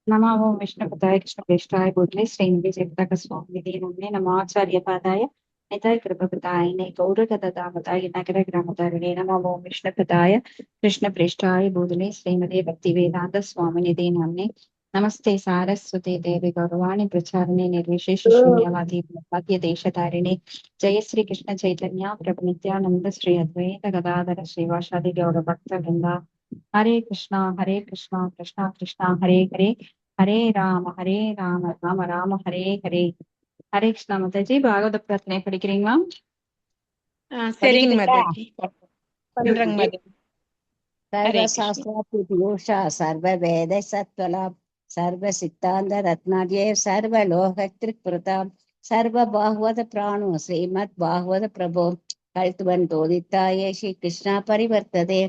नमो विष्णुपदाय कृष्णप्रेष्ठाय भूतले श्रीनिधि जगदाकस्वामिनिधे नमः नमाचार्यपादाय निताय कृपकृताय गौरगदामताय नगरग्रामतारिणे नमो विष्णुपदाय कृष्णप्रेष्ठाय भूतले श्रीमते भक्तिवेदांत स्वामिनिधे नमः नमस्ते सारस्वते देवी गौरवाणी प्रचारिणे निर्विशेष शून्यवादी मध्य देशधारिणे जय श्री कृष्ण चैतन्य प्रभु नित्यानंद श्री अद्वैत गदाधर श्रीवासादि गौर भक्त वृंदा हरे कृष्णा कृष्णा कृष्णा हरे हरे हरे राम राम राम हरे हरे हरे कृष्णा माताजी भागवत प्रार्थனை படிக்கிறீங்களா? சரிங்க படிக்கிறீங்களா? மாதாஜி. பண்றேங்க மாதாஜி. ஹரே கிருஷ்ணா. சர்வசாஸ்திராத்யுஷா சர்வவேத சத்வலாம் சர்வ சித்தாந்த ரத்னாத்யே சர்வலோக திரிபுரதாம் சர்வ பாகவத பிராணோ ஸ்ரீமத் பாகவத பிரபோ கல்துவன் தோதித்தாயே ஸ்ரீ கிருஷ்ணா பரிவர்த்ததே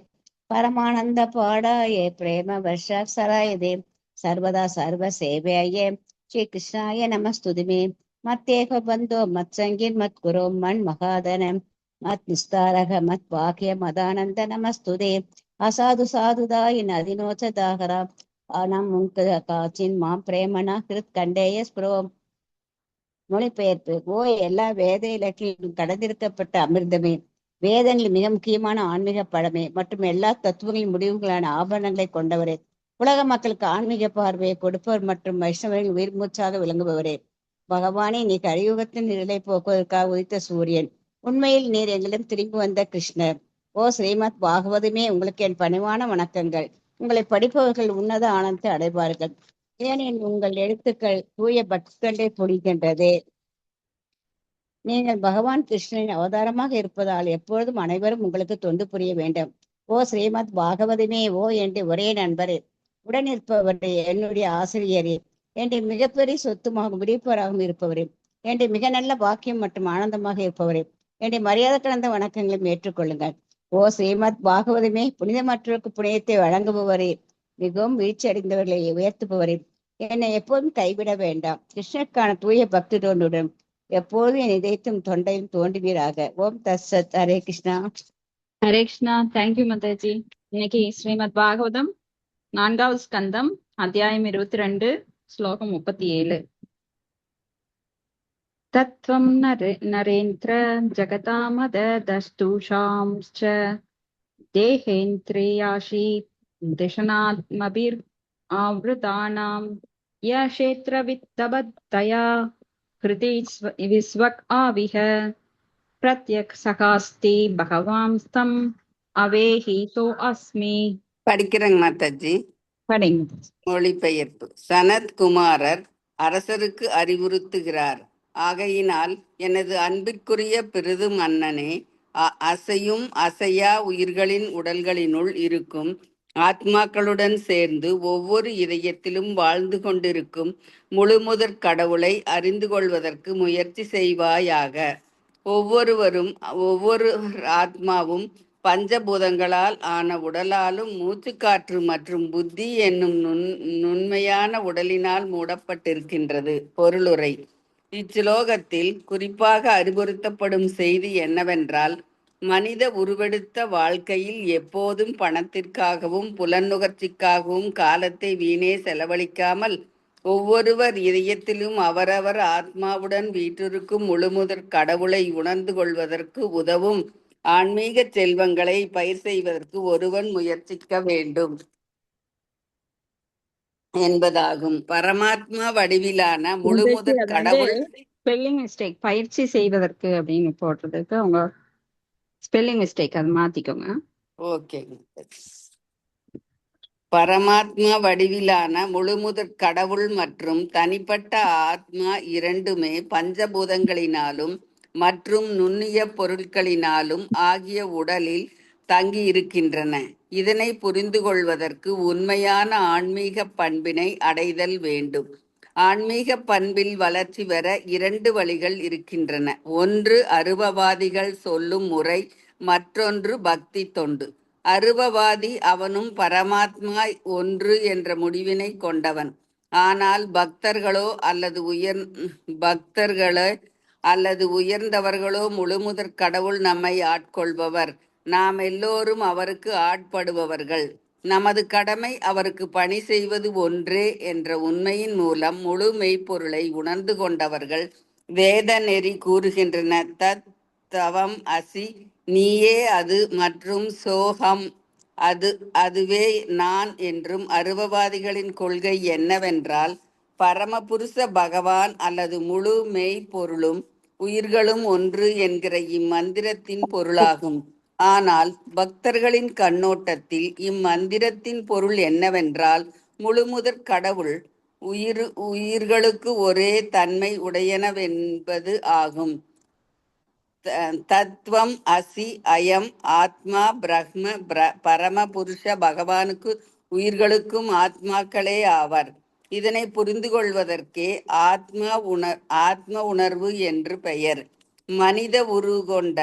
பரமானந்த பாடாயே பிரேம வர்ஷாசராயதே சர்வதா சர்வ சேவையே ஸ்ரீ கிருஷ்ணாய நமஸ்துதிமே மத்தேக பந்தோ மத்சங்கின் மத் குரோ மண் மகாதனம் மத் நிஸ்தாரக மத் வாக்கிய மதானந்த நமஸ்துதே அசாது சாதுதாயின் அதினோச்சதாகரா ஆனாம் முன்க காச்சின் மாம் பிரேமனா கிருத் கண்டேய ஸ்புரோம். மொழிபெயர்ப்பு. ஓ எல்லா வேத இலக்கியம் கடந்திருக்கப்பட்ட அமிர்தமே, வேதங்களில் மிக முக்கியமான ஆன்மீக பழமே மற்றும் எல்லா தத்துவங்களின் முடிவுகளான ஆபரணங்களை கொண்டவரே, உலக மக்களுக்கு ஆன்மீக பார்வையை கொடுப்பவர் மற்றும் வைஷ்ணவரின் உயிர் மூச்சாக விளங்குபவரே, பகவானே நீ கலியுகத்தின் நிழலை போக்குவதற்காக உதித்த சூரியன், உண்மையில் நீர் எங்களிடம் திரும்பி வந்த கிருஷ்ணர். ஓ ஸ்ரீமத் பாகவதமே, உங்களுக்கு என் பணிவான வணக்கங்கள். உங்களை படிப்பவர்கள் உன்னத ஆனந்தத்தை அடைவார்கள், ஏனெனில் உங்கள் எழுத்துக்கள் தூய பக்தங்களை பொழிகின்றது. நீங்கள் பகவான் கிருஷ்ணனின் அவதாரமாக இருப்பதால் எப்பொழுதும் அனைவரும் உங்களுக்கு தொண்டு புரிய வேண்டும். ஓ ஸ்ரீமத் பாகவதமே, ஓ என்று ஒரே நண்பரே, உடன் இருப்பவரே, என்னுடைய ஆசிரியரே, என்று மிகப்பெரிய சொத்துமாகவும் விடுப்பவராகவும் இருப்பவரே, என்று மிக நல்ல பாக்கியம் மற்றும் ஆனந்தமாக இருப்பவரே, என்று மரியாதை கலந்த வணக்கங்களையும் ஏற்றுக்கொள்ளுங்கள். ஓ ஸ்ரீமத் பாகவதமே, புனிதமற்றவருக்கு புனிதத்தை வழங்குபவரே, மிகவும் வீழ்ச்சி அடைந்தவர்களை உயர்த்துபவரே, என்னை எப்போதும் கைவிட வேண்டாம். கிருஷ்ணருக்கான தூய பக்தி தோன்றுடன் எப்போதும் என் இதயத்தும் தொண்டையும் தோன்றுவீராக. ஓம் தத்சத். ஹரே கிருஷ்ணா. ஹரே கிருஷ்ணா. தேங்க்யூ மாதாஜி. இன்னைக்கு ஸ்ரீமத் பாகவதம் 4வது ஸ்கந்தம் அத்தியாயம் 22 ஸ்லோகம் 37. தத்வம் நரேந்திர ஜகதாமத தஸ்தூஷாம்ச்ச தேஹேந்திரியாஷி திஷனாத்மபிர் ஆவ்ருதானாம் யக்ஷேத்ரவித்தபத்தயா கிருதி விஸ்வக் ஆவிஹ பிரத்யக் சகாஸ்தி பகவாம்ஸ்தம் அவேஹிதோ அஸ்மி. படிக்கிறேங்க மாதாஜி. படிங்க. மொழிபெயர்ப்பு. சனத் குமாரர் அரசருக்கு அறிவுறுத்துகிறார். ஆகையினால் எனது அன்பிற்குரிய பெரிதும் அண்ணனே, அசையும் அசையா உயிர்களின் உடல்களினுள் இருக்கும் ஆத்மாக்களுடன் சேர்ந்து ஒவ்வொரு இதயத்திலும் வாழ்ந்து கொண்டிருக்கும் முழுமுதற் கடவுளை அறிந்து கொள்வதற்கு முயற்சி செய்வாயாக. ஒவ்வொரு ஆத்மாவும் பஞ்சபூதங்களால் ஆன உடலாலும் மூச்சுக்காற்று மற்றும் புத்தி என்னும் நுண்மையான உடலினால் மூடப்பட்டிருக்கின்றது. பொருளுரை. இச்சிலோகத்தில் குறிப்பாக அறிவுறுத்தப்படும் செய்தி என்னவென்றால், மனித உருவெடுத்த வாழ்க்கையில் எப்போதும் பணத்திற்காகவும் புலநுகர்ச்சிக்காகவும் காலத்தை வீணே செலவழிக்காமல் ஒவ்வொருவர் இதயத்திலும் அவரவர் ஆத்மாவுடன் வீற்றிருக்கும் முழுமுதற் கடவுளை உணர்ந்து கொள்வதற்கு உதவும் ஆன்மீக செல்வங்களை பயிர் செய்வதற்கு ஒருவன் முயற்சிக்க வேண்டும் என்பதாகும். பரமாத்மா வடிவிலான முழுமுதற் கடவுள். ஸ்பெல்லிங் மிஸ்டேக், பயிற்சி செய்வதற்கு அப்படின்னு போடுறதுக்கு அவங்க ஸ்பெல்லிங் மிஸ்டேக், அது மாத்திக்கோங்க. ஓகே. பரமாத்மா வடிவிலான முழுமுதற் கடவுள் மற்றும் தனிப்பட்ட ஆத்மா இரண்டுமே பஞ்சபூதங்களினாலும் மற்றும் நுண்ணிய பொருட்களினாலும் ஆகிய உடலில் தங்கி இருக்கின்றன. இதனை புரிந்து கொள்வதற்கு உண்மையான ஆன்மீக பண்பினை அடைதல் வேண்டும். ஆன்மீக பண்பில் வளர்ச்சி பெற 2 வழிகள் இருக்கின்றன. ஒன்று அருவவாதிகள் சொல்லும் முறை, மற்றொன்று பக்தி தொண்டு. அருவவாதி அவனும் பரமாத்மா ஒன்று என்ற முடிவினை கொண்டவன். ஆனால் பக்தர்களோ அல்லது உயர்ந்தவர்களோ முழுமுதற் கடவுள் நம்மை ஆட்கொள்பவர், நாம் எல்லோரும் அவருக்கு ஆட்படுபவர்கள். நமது கடமை அவருக்கு பணி செய்வது ஒன்றே என்ற உண்மையின் மூலம் முழு மெய்ப்பொருளை உணர்ந்து கொண்டவர்கள் வேத நெறி கூறுகின்றன. தத் தவம் அசி, நீயே அது, மற்றும் சோகம், அதுவே நான் என்றும். அருவவாதிகளின் கொள்கை என்னவென்றால், பரமபுருஷ பகவான் அல்லது முழு மெய்ப்பொருளும் உயிர்களும் ஒன்று என்கிற இம்மந்திரத்தின் பொருளாகும். ஆனால் பக்தர்களின் கண்ணோட்டத்தில் இம்மந்திரத்தின் பொருள் என்னவென்றால், முழுமுதற் கடவுள் உயிர்களுக்கு ஒரே தன்மை உடையனவென்பது ஆகும். தத்துவம் அசி அயம் ஆத்மா பிரஹ்ம பரமபுருஷ பகவானுக்கு உயிர்களுக்கும் ஆத்மாக்களே ஆவர். இதனை புரிந்து கொள்வதற்கே ஆத்ம உணர்வு என்று பெயர். மனித உருகொண்ட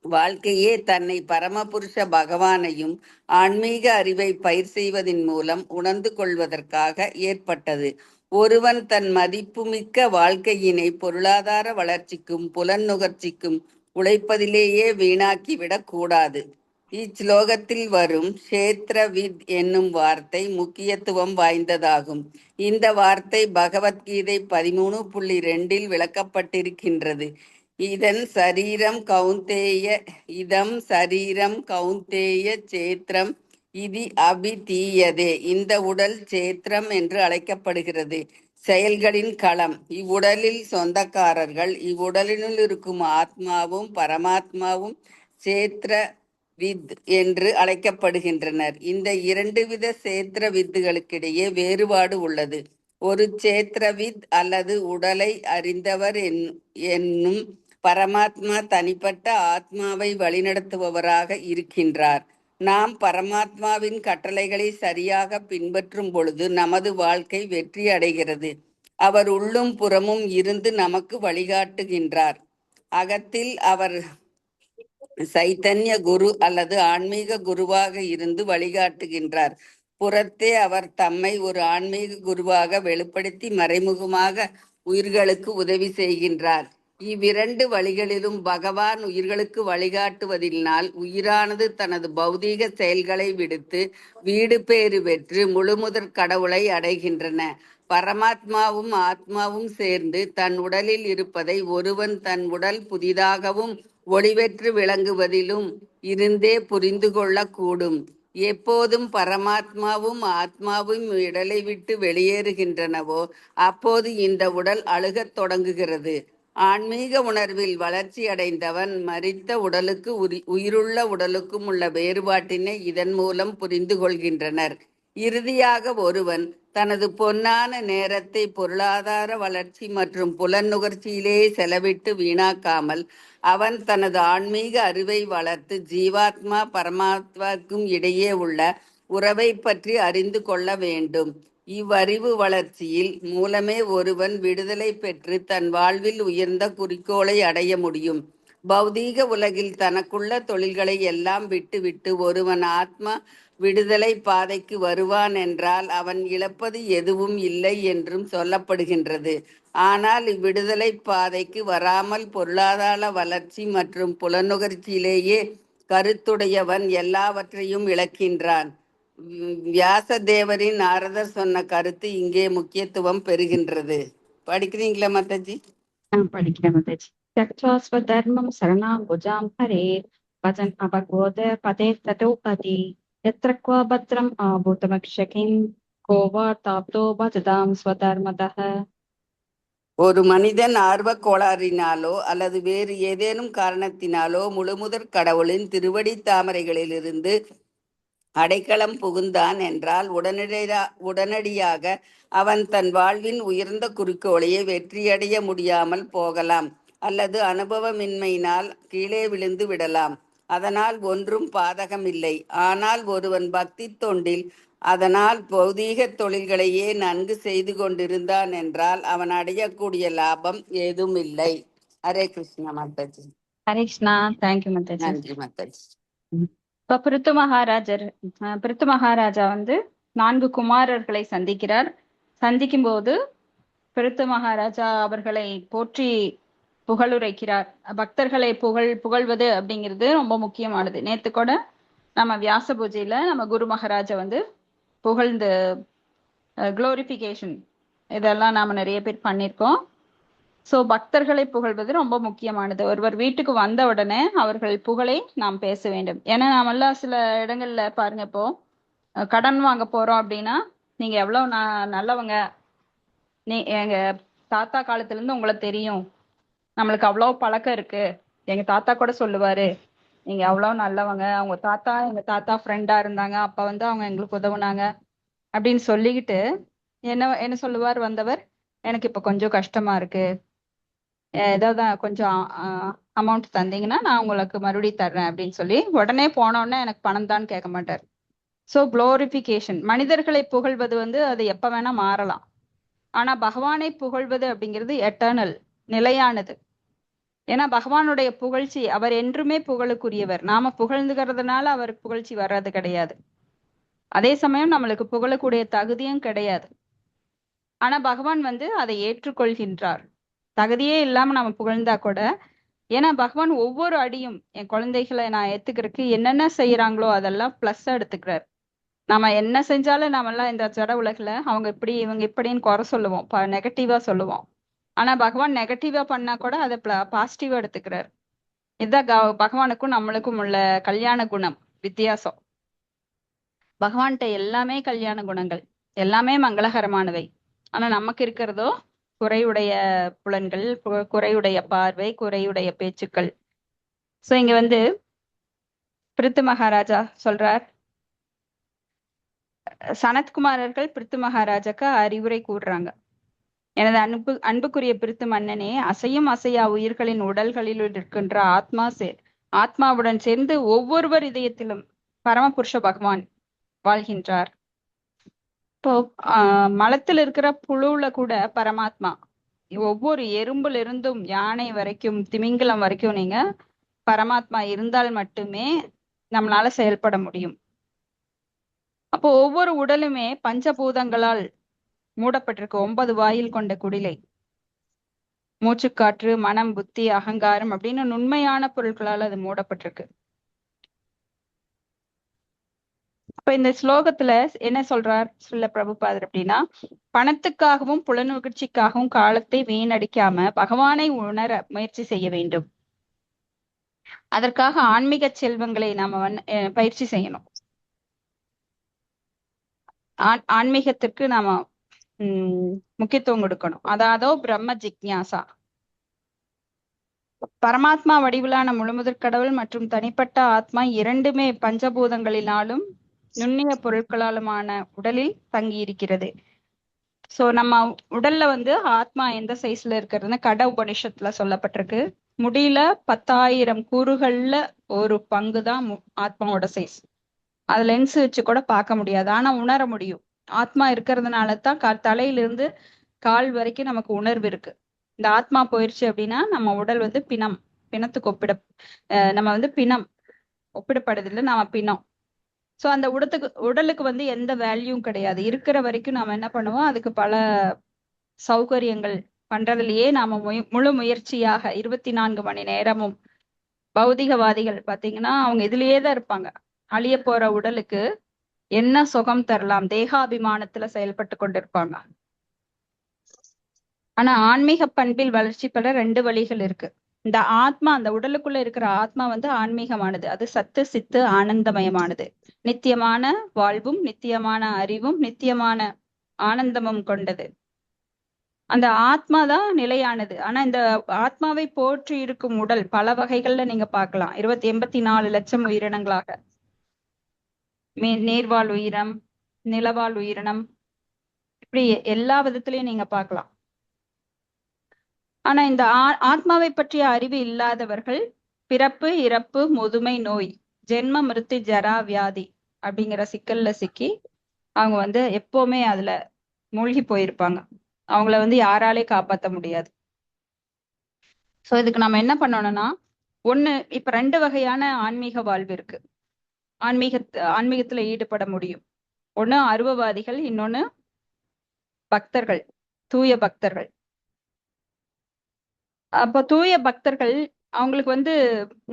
வாழ்க்கையே தன்னை பரமபுருஷ பகவானையும் ஆன்மீக அறிவை பயிர் செய்வதன் மூலம் உணர்ந்து கொள்வதற்காக ஏற்பட்டது. ஒருவன் தன் மதிப்புமிக்க வாழ்க்கையினை பொருளாதார வளர்ச்சிக்கும் புலன் நுகர்ச்சிக்கும் உழைப்பதிலேயே வீணாக்கிவிடக் கூடாது. இச்லோகத்தில் வரும் க்ஷேத்ரவித் என்னும் வார்த்தை முக்கியத்துவம் வாய்ந்ததாகும். இந்த வார்த்தை பகவத்கீதை 13.2 விளக்கப்பட்டிருக்கின்றது. இதம் சரீரம் கௌந்தேய சேத்திரம் இது அபிதீயதே. இந்த உடல் சேத்திரம் என்று அழைக்கப்படுகிறது, செயல்களின் களம். இவ்வுடலில் சொந்தக்காரர்கள். இவ்வுடலினுள் இருக்கும் ஆத்மாவும் பரமாத்மாவும் சேத்திர வித் என்று அழைக்கப்படுகின்றனர். இந்த 2 வித சேத்திர வித்துகளுக்கிடையே வேறுபாடு உள்ளது. ஒரு சேத்திரவித் அல்லது உடலை அறிந்தவர் என்னும் பரமாத்மா தனிப்பட்ட ஆத்மாவை வழிநடத்துபவராக இருக்கின்றார். நாம் பரமாத்மாவின் கட்டளைகளை சரியாக பின்பற்றும் பொழுது நமது வாழ்க்கை வெற்றி அடைகிறது. அவர் உள்ளும் புறமும் இருந்து நமக்கு வழிகாட்டுகின்றார். அகத்தில் அவர் சைத்தன்ய குரு அல்லது ஆன்மீக குருவாக இருந்து வழிகாட்டுகின்றார். புறத்தே அவர் தம்மை ஒரு ஆன்மீக குருவாக வெளிப்படுத்தி மறைமுகமாக உயிர்களுக்கு உதவி செய்கின்றார். இவ்விரண்டு வழிகளிலும் பகவான் உயிர்களுக்கு வழிகாட்டுவதினால் உயிரானது தனது பௌதீக செயல்களை விடுத்து வீடு பேறு பெற்று முழுமுதற் கடவுளை அடைகின்றன. பரமாத்மாவும் ஆத்மாவும் சேர்ந்து தன் உடலில் இருப்பதை ஒருவன் தன் உடல் புதிதாகவும் ஒளிவெற்று விளங்குவதிலும் இருந்தே புரிந்து கொள்ளக்கூடும். எப்போதும் பரமாத்மாவும் ஆத்மாவும் உடலை விட்டு வெளியேறுகின்றனவோ அப்போது இந்த உடல் அழுகத் தொடங்குகிறது. ஆன்மீக உணர்வில் வளர்ச்சி அடைந்தவன் மரித்த உடலுக்கு உயிருள்ள உடலுக்கும் உள்ள வேறுபாட்டினை இதன் மூலம் புரிந்து கொள்கின்றனர். இறுதியாக ஒருவன் தனது பொன்னான நேரத்தை பொருளாதார வளர்ச்சி மற்றும் புலன் நுகர்ச்சியிலே செலவிட்டு வீணாக்காமல் அவன் தனது ஆன்மீக அறிவை வளர்த்து ஜீவாத்மா பரமாத்மாவுக்கும் இடையே உள்ள உறவை பற்றி அறிந்து கொள்ள வேண்டும். இவ்வறிவு வளர்ச்சியில் மூலமே ஒருவன் விடுதலை பெற்று தன் வாழ்வில் உயர்ந்த குறிக்கோளை அடைய முடியும். பௌதீக உலகில் தனக்குள்ள தொழில்களை எல்லாம் விட்டுவிட்டு ஒருவன் ஆத்மா விடுதலை பாதைக்கு வருவான் என்றால் அவன் இழப்பது எதுவும் இல்லை என்றும் சொல்லப்படுகின்றது. ஆனால் இவ்விடுதலை பாதைக்கு வராமல் பொருளாதார வளர்ச்சி மற்றும் புலனுகர்ச்சியிலேயே கருத்துடையவன் எல்லாவற்றையும் இழக்கின்றான். வியாசதேவரின் நாரதர் சொன்ன கருத்து இங்கே முக்கியத்துவம் பெறுகின்றது. படிக்கிறீங்களா மாதாஜி? படிக்கிறேன் மாதாஜி. त्यक्त्वा स्वधर्मं शरणां भुजां हरेत् भजन् अपगोद पदे ततोपति यत्र क्व भद्रम् आभूतमक्षकिं को वा ताप्तो भजतां स्वधर्मतः. ஒரு மனிதன் ஆர்வக் கோளாறினாலோ அல்லது வேறு ஏதேனும் காரணத்தினாலோ முழுமுதற் கடவுளின் திருவடி தாமரைகளிலிருந்து அடைக்கலம் புகுந்தான் என்றால் உடனடியாக அவன் தன் வாழ்வின் உயர்ந்த குறிக்கோளையே வெற்றியடைய முடியாமல் போகலாம் அல்லது அனுபவமின்மையினால் கீழே விழுந்து விடலாம். அதனால் ஒன்றும் பாதகமில்லை. ஆனால் ஒருவன் பக்தி தொண்டில் அதனால் பௌதீக தொழில்களையே நன்கு செய்து கொண்டிருந்தான் என்றால் அவன் அடையக்கூடிய லாபம் ஏதும் இல்லை. ஹரே கிருஷ்ணா மாதாஜி. ஹரே கிருஷ்ணா. தேங்க்யூ மாதாஜி. நன்றி மாதாஜி. இப்ப பிருத்து மகாராஜா 4 குமாரர்களை சந்திக்கிறார். சந்திக்கும் போது பிருத்து மகாராஜா அவர்களை போற்றி புகழுரைக்கிறார். பக்தர்களை புகழ்வது அப்படிங்கிறது ரொம்ப முக்கியமானது. நேத்து கூட நம்ம வியாச பூஜையில நம்ம குரு மகாராஜை வந்து புகழ்ந்து குளோரிஃபிகேஷன் இதெல்லாம் நாம நிறைய பேர் பண்ணியிருக்கோம். ஸோ பக்தர்களை புகழ்வது ரொம்ப முக்கியமானது. ஒருவர் வீட்டுக்கு வந்த உடனே அவர்கள் புகழை நாம் பேச வேண்டும். ஏன்னா நாமெல்லாம் சில இடங்கள்ல பாருங்க, இப்போ கடன் வாங்க போறோம் அப்படின்னா, நீங்க எவ்வளவு நல்லவங்க, எங்க தாத்தா காலத்துல இருந்து உங்களை தெரியும், நம்மளுக்கு அவ்வளவு பழக்கம் இருக்கு, எங்க தாத்தா கூட சொல்லுவாரு நீங்க அவ்வளவு நல்லவங்க, அவங்க தாத்தா எங்க தாத்தா ஃப்ரெண்டா இருந்தாங்க, அப்ப வந்து அவங்க எங்களுக்கு உதவுனாங்க அப்படின்னு சொல்லிக்கிட்டு என்ன சொல்லுவார் வந்தவர், எனக்கு இப்ப கொஞ்சம் கஷ்டமா இருக்கு, ஏதாவது கொஞ்சம் அமௌண்ட் தந்தீங்கன்னா நான் உங்களுக்கு மறுபடியும் தர்றேன் அப்படின்னு சொல்லி உடனே போனோடனே எனக்கு பணம் தான் கேட்க மாட்டார். ஸோ குளோரிஃபிகேஷன், மனிதர்களை புகழ்வது வந்து அது எப்ப வேணா மாறலாம். ஆனா பகவானை புகழ்வது அப்படிங்கிறது எட்டர்னல், நிலையானது. ஏன்னா பகவானுடைய புகழ்ச்சி, அவர் என்றுமே புகழுக்குரியவர். நாம புகழ்ந்துகிறதுனால அவருக்கு புகழ்ச்சி வர்றது கிடையாது. அதே சமயம் நம்மளுக்கு புகழக்கூடிய தகுதியும் கிடையாது. ஆனா பகவான் வந்து அதை ஏற்றுக்கொள்கின்றார். தகுதியே இல்லாம நம்ம புகழ்ந்தா கூட, ஏன்னா பகவான் ஒவ்வொரு அடியும் என் குழந்தைகளை நான் ஏத்துக்கிறதுக்கு என்னென்ன செய்யறாங்களோ அதெல்லாம் பிளஸ் எடுத்துக்கிறார். நம்ம என்ன செஞ்சாலும் நாமெல்லாம் இந்த ஜட உலகில அவங்க இப்படி இவங்க இப்படின்னு குறை சொல்லுவோம், நெகட்டிவா சொல்லுவோம். ஆனா பகவான் நெகட்டிவா பண்ணா கூட அதை பாசிட்டிவா எடுத்துக்கிறார். இதுதான் பகவானுக்கும் நம்மளுக்கும் உள்ள கல்யாண குணம் வித்தியாசம். பகவான்கிட்ட எல்லாமே கல்யாண குணங்கள், எல்லாமே மங்களகரமானவை. ஆனா நமக்கு இருக்கிறதோ குறையுடைய புலன்கள், குறையுடைய பார்வை, குறையுடைய பேச்சுக்கள். சோ இங்க வந்து பிருத்து மகாராஜா சொல்றார், சனத்குமாரர்கள் பிருத்து மகாராஜாக்கு அறிவுரை கூறுறாங்க. எனது அன்புக்குரிய பிருத்து மன்னனே, அசையும் அசையா உயிர்களின் உடல்களில் இருக்கின்ற ஆத்மாவுடன் சேர்ந்து ஒவ்வொருவர் இதயத்திலும் பரமபுருஷ பகவான் வாழ்கின்றார். இப்போ மலத்தில் இருக்கிற புழுவுல கூட பரமாத்மா, ஒவ்வொரு எறும்புல இருந்தும் யானை வரைக்கும் திமிங்கலம் வரைக்கும் நீங்க பரமாத்மா இருந்தால் மட்டுமே நம்மளால செயல்பட முடியும். அப்போ ஒவ்வொரு உடலுமே பஞ்சபூதங்களால் மூடப்பட்டிருக்கு. 9 வாயில் கொண்ட குடிலை, மூச்சுக்காற்று, மனம், புத்தி, அகங்காரம் அப்படின்னு நுண்மையான பொருட்களால் அது மூடப்பட்டிருக்கு. அப்ப இந்த ஸ்லோகத்துல என்ன சொல்றார் சொல்ல பிரபுபாதர் அப்படின்னா, பணத்துக்காகவும் புலனுணர்ச்சிக்காகவும் காலத்தை வீணடிக்காம பகவானை உணர முயற்சி செய்ய வேண்டும். அதற்காக ஆன்மீக செல்வங்களை நாம பயிற்சி செய்யணும். ஆன்மீகத்திற்கு நாம முக்கியத்துவம் கொடுக்கணும். அதாதோ பிரம்ம ஜிக்ஞாசா, பரமாத்மா வடிவிலான முழுமுதற் கடவுள் மற்றும் தனிப்பட்ட ஆத்மா இரண்டுமே பஞ்சபூதங்களினாலும் நுண்ணிய பொருட்களாலுமான உடலில் தங்கி இருக்கிறது. சோ நம்ம உடல்ல வந்து ஆத்மா எந்த சைஸ்ல இருக்கிறதுன்னு கட உபனிஷத்துல சொல்லப்பட்டிருக்கு. முடியல 10,000 கூறுகள்ல ஒரு பங்கு தான் ஆத்மாவோட சைஸ். அது லென்ஸ் வச்சு கூட பார்க்க முடியாது, ஆனா உணர முடியும். ஆத்மா இருக்கிறதுனால தான் தலையிலிருந்து கால் வரைக்கும் நமக்கு உணர்வு இருக்கு. இந்த ஆத்மா போயிடுச்சு அப்படின்னா நம்ம உடல் வந்து பிணத்துக்கு நம்ம வந்து பிணம் ஒப்பிடப்படுதில்லை, நாம பிணம். சோ அந்த உடலுக்கு வந்து எந்த வேல்யூவும் கிடையாது. இருக்கிற வரைக்கும் நாம என்ன பண்ணுவோம், அதுக்கு பல சௌகரியங்கள் பண்றதுலயே நாம முழு முயற்சியாக 24 மணி நேரமும். பௌதிகவாதிகள் பாத்தீங்கன்னா அவங்க இதுலயே தான் இருப்பாங்க. அழிய போற உடலுக்கு என்ன சுகம் தரலாம், தேகாபிமானத்துல செயல்பட்டு கொண்டிருப்பாங்க. ஆனா ஆன்மீக பண்பில் வளர்ச்சி பெற 2 வழிகள் இருக்கு. இந்த ஆத்மா, அந்த உடலுக்குள்ள இருக்கிற ஆத்மா வந்து ஆன்மீகமானது, அது சத்து சித்து ஆனந்தமயமானது, நித்தியமான வாழ்வும் நித்தியமான அறிவும் நித்தியமான ஆனந்தமும் கொண்டது. அந்த ஆத்மா தான் நிலையானது. ஆனா இந்த ஆத்மாவை போற்றி இருக்கும் உடல் பல வகைகள்ல நீங்க பார்க்கலாம். 84 லட்சம் உயிரினங்களாக, நீர்வாழ் உயிரம், நிலவாழ் உயிரினம், இப்படி எல்லா விதத்திலையும் நீங்க பார்க்கலாம். ஆனா இந்த ஆத்மாவை பற்றிய அறிவு இல்லாதவர்கள் பிறப்பு, இறப்பு, முதுமை, நோய், ஜென்ம, மிருத்து, ஜரா, வியாதி அப்படிங்கிற சிக்கல்ல சிக்கி அவங்க வந்து எப்பவுமே அதுல மூழ்கி போயிருப்பாங்க. அவங்கள வந்து யாராலே காப்பாற்ற முடியாது. சோ இதுக்கு நம்ம என்ன பண்ணணும்னா, இப்ப 2 வகையான ஆன்மீக வாழ்வு இருக்கு. ஆன்மீகத்துல ஈடுபட முடியும். ஒண்ணு அருவவாதிகள், இன்னொன்னு பக்தர்கள், தூய பக்தர்கள். அப்ப தூய பக்தர்கள் அவங்களுக்கு வந்து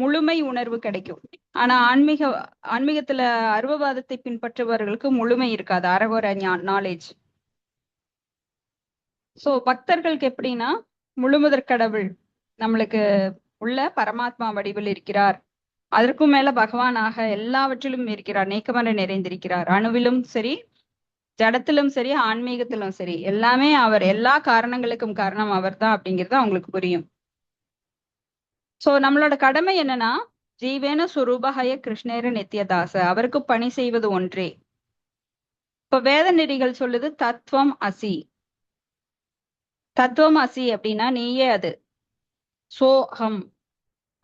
முழுமை உணர்வு கிடைக்கும். ஆனா ஆன்மீகத்துல அருவவாதத்தை பின்பற்றுபவர்களுக்கு முழுமை இருக்காது, அறகுறை நாலேஜ். சோ பக்தர்களுக்கு எப்படின்னா, முழுமுதற் கடவுள் நம்மளுக்கு உள்ள பரமாத்மா வடிவில் இருக்கிறார், அதற்கும் மேல பகவானாக எல்லாவற்றிலும் இருக்கிறார், நீக்கமர நிறைந்திருக்கிறார், அணுவிலும் சரி ஜடத்திலும் சரி ஆன்மீகத்திலும் சரி எல்லாமே அவர், எல்லா காரணங்களுக்கும் காரணம் அவர் தான் அப்படிங்கிறது அவங்களுக்கு புரியும். சோ நம்மளோட கடமை என்னன்னா, ஜீவேன சுரூபஹய கிருஷ்ணேர நித்யதாச, அவருக்கு பணி செய்வது ஒன்றே. இப்ப வேத நெறிகள் சொல்லுது தத்துவம் அசி. தத்துவம் அசி அப்படின்னா நீயே அது, சோஹம்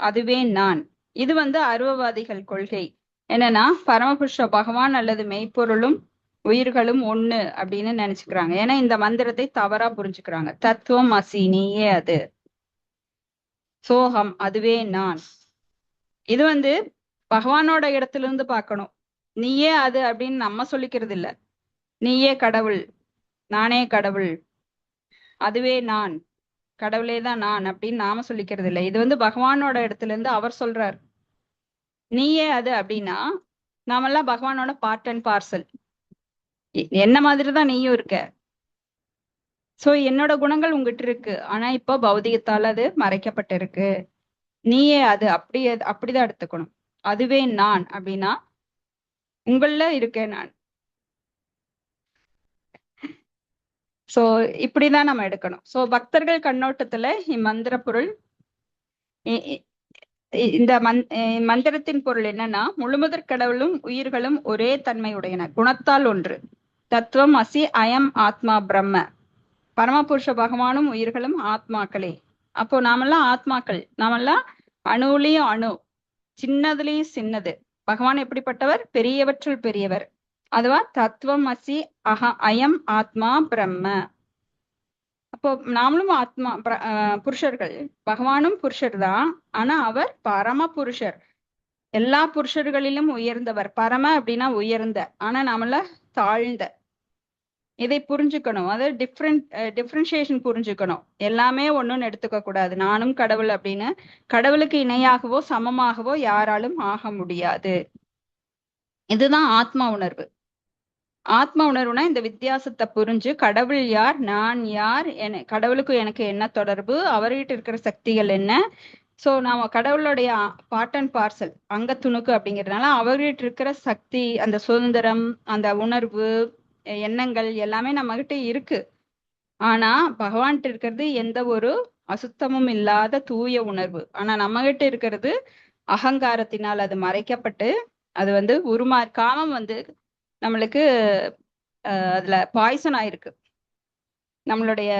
அதுவே நான். இது வந்து அருவவாதிகள் கொள்கை. என்னன்னா பரமபுருஷ பகவான் அல்லது மெய்ப்பொருளும் உயிர்களும் ஒண்ணு அப்படின்னு நினைச்சுக்கிறாங்க. ஏன்னா இந்த மந்திரத்தை தவறா புரிஞ்சுக்கிறாங்க. தத்துவம் அசி நீயே அது, சோகம் அதுவே நான். இது வந்து பகவானோட இடத்துல இருந்து பார்க்கணும். நீயே அது அப்படின்னு நம்ம சொல்லிக்கிறது இல்ல. நீயே கடவுள், நானே கடவுள், அதுவே நான், கடவுளே தான் நான் அப்படின்னு நாம சொல்லிக்கிறது இல்லை. இது வந்து பகவானோட இடத்துல இருந்து அவர் சொல்றார். நீயே அது அப்படின்னா நாமெல்லாம் பகவானோட பார்ட் அண்ட் பார்சல். என்ன மாதிரிதான் நீயும் இருக்க. சோ என்னோட குணங்கள் உங்ககிட்ட இருக்கு, ஆனா இப்போ பௌதிகத்தால அது மறைக்கப்பட்டிருக்கு. நீயே அது, அப்படிதான் எடுத்துக்கணும். அதுவே நான் அப்படின்னா உங்கள இருக்கேன் நான். சோ இப்படிதான் நம்ம எடுக்கணும். சோ பக்தர்கள் கண்ணோட்டத்துல இம்மந்திர பொருள், இந்த மந்திரத்தின் பொருள் என்னன்னா, முழுமுதற் கடவுளும் உயிர்களும் ஒரே தன்மையுடையன, குணத்தால் ஒன்று. தத்துவம் அசி அயம் ஆத்மா பிரம்ம, பரமபுருஷ பகவானும் உயிர்களும் ஆத்மாக்களே. அப்போ நாமெல்லாம் ஆத்மாக்கள், நாமெல்லாம் அணுவுலயும் அணு, சின்னதுலயும் சின்னது. பகவான் எப்படிப்பட்டவர்? பெரியவற்றுள் பெரியவர். அதுவா தத்துவம் அசி அயம் ஆத்மா பிரம்ம. அப்போ நாமளும் ஆத்மா புருஷர்கள். பகவானும் புருஷர் தான், ஆனா அவர் பரம புருஷர், எல்லா புருஷர்களிலும் உயர்ந்தவர். பரம அப்படின்னா உயர்ந்த, ஆனா நாமள தாழ்ந்த. இதை புரிஞ்சுக்கணும். அது டிஃபரன்ஷியேஷன் புரிஞ்சுக்கணும். எல்லாமே ஒண்ணுன்னு எடுத்துக்க கூடாது. நானும் கடவுள் அப்படின்னு கடவுளுக்கு இணையாகவோ சமமாகவோ யாராலும் ஆக முடியாது. இதுதான் ஆத்மா உணர்வு. ஆத்மா உணர்வுனா இந்த வித்தியாசத்தை புரிஞ்சு கடவுள் யார், நான் யார், கடவுளுக்கு எனக்கு என்ன தொடர்பு, அவர்கிட்ட இருக்கிற சக்திகள் என்ன. சோ நாம கடவுளுடைய பார்ட் அண்ட் பார்சல், அங்க துணுக்கு அப்படிங்கிறதுனால அவர்கிட்ட இருக்கிற சக்தி, அந்த சுதந்திரம், அந்த உணர்வு, எண்ணங்கள் எல்லாமே நம்ம கிட்ட இருக்கு. ஆனா பகவான்கிட்ட இருக்கிறது எந்த ஒரு அசுத்தமும் இல்லாத தூய உணர்வு. ஆனா நம்ம கிட்ட இருக்கிறது அகங்காரத்தினால் அது மறைக்கப்பட்டு, அது வந்து காமம் வந்து நம்மளுக்கு அதுல பாய்சன் ஆயிருக்கு. நம்மளுடைய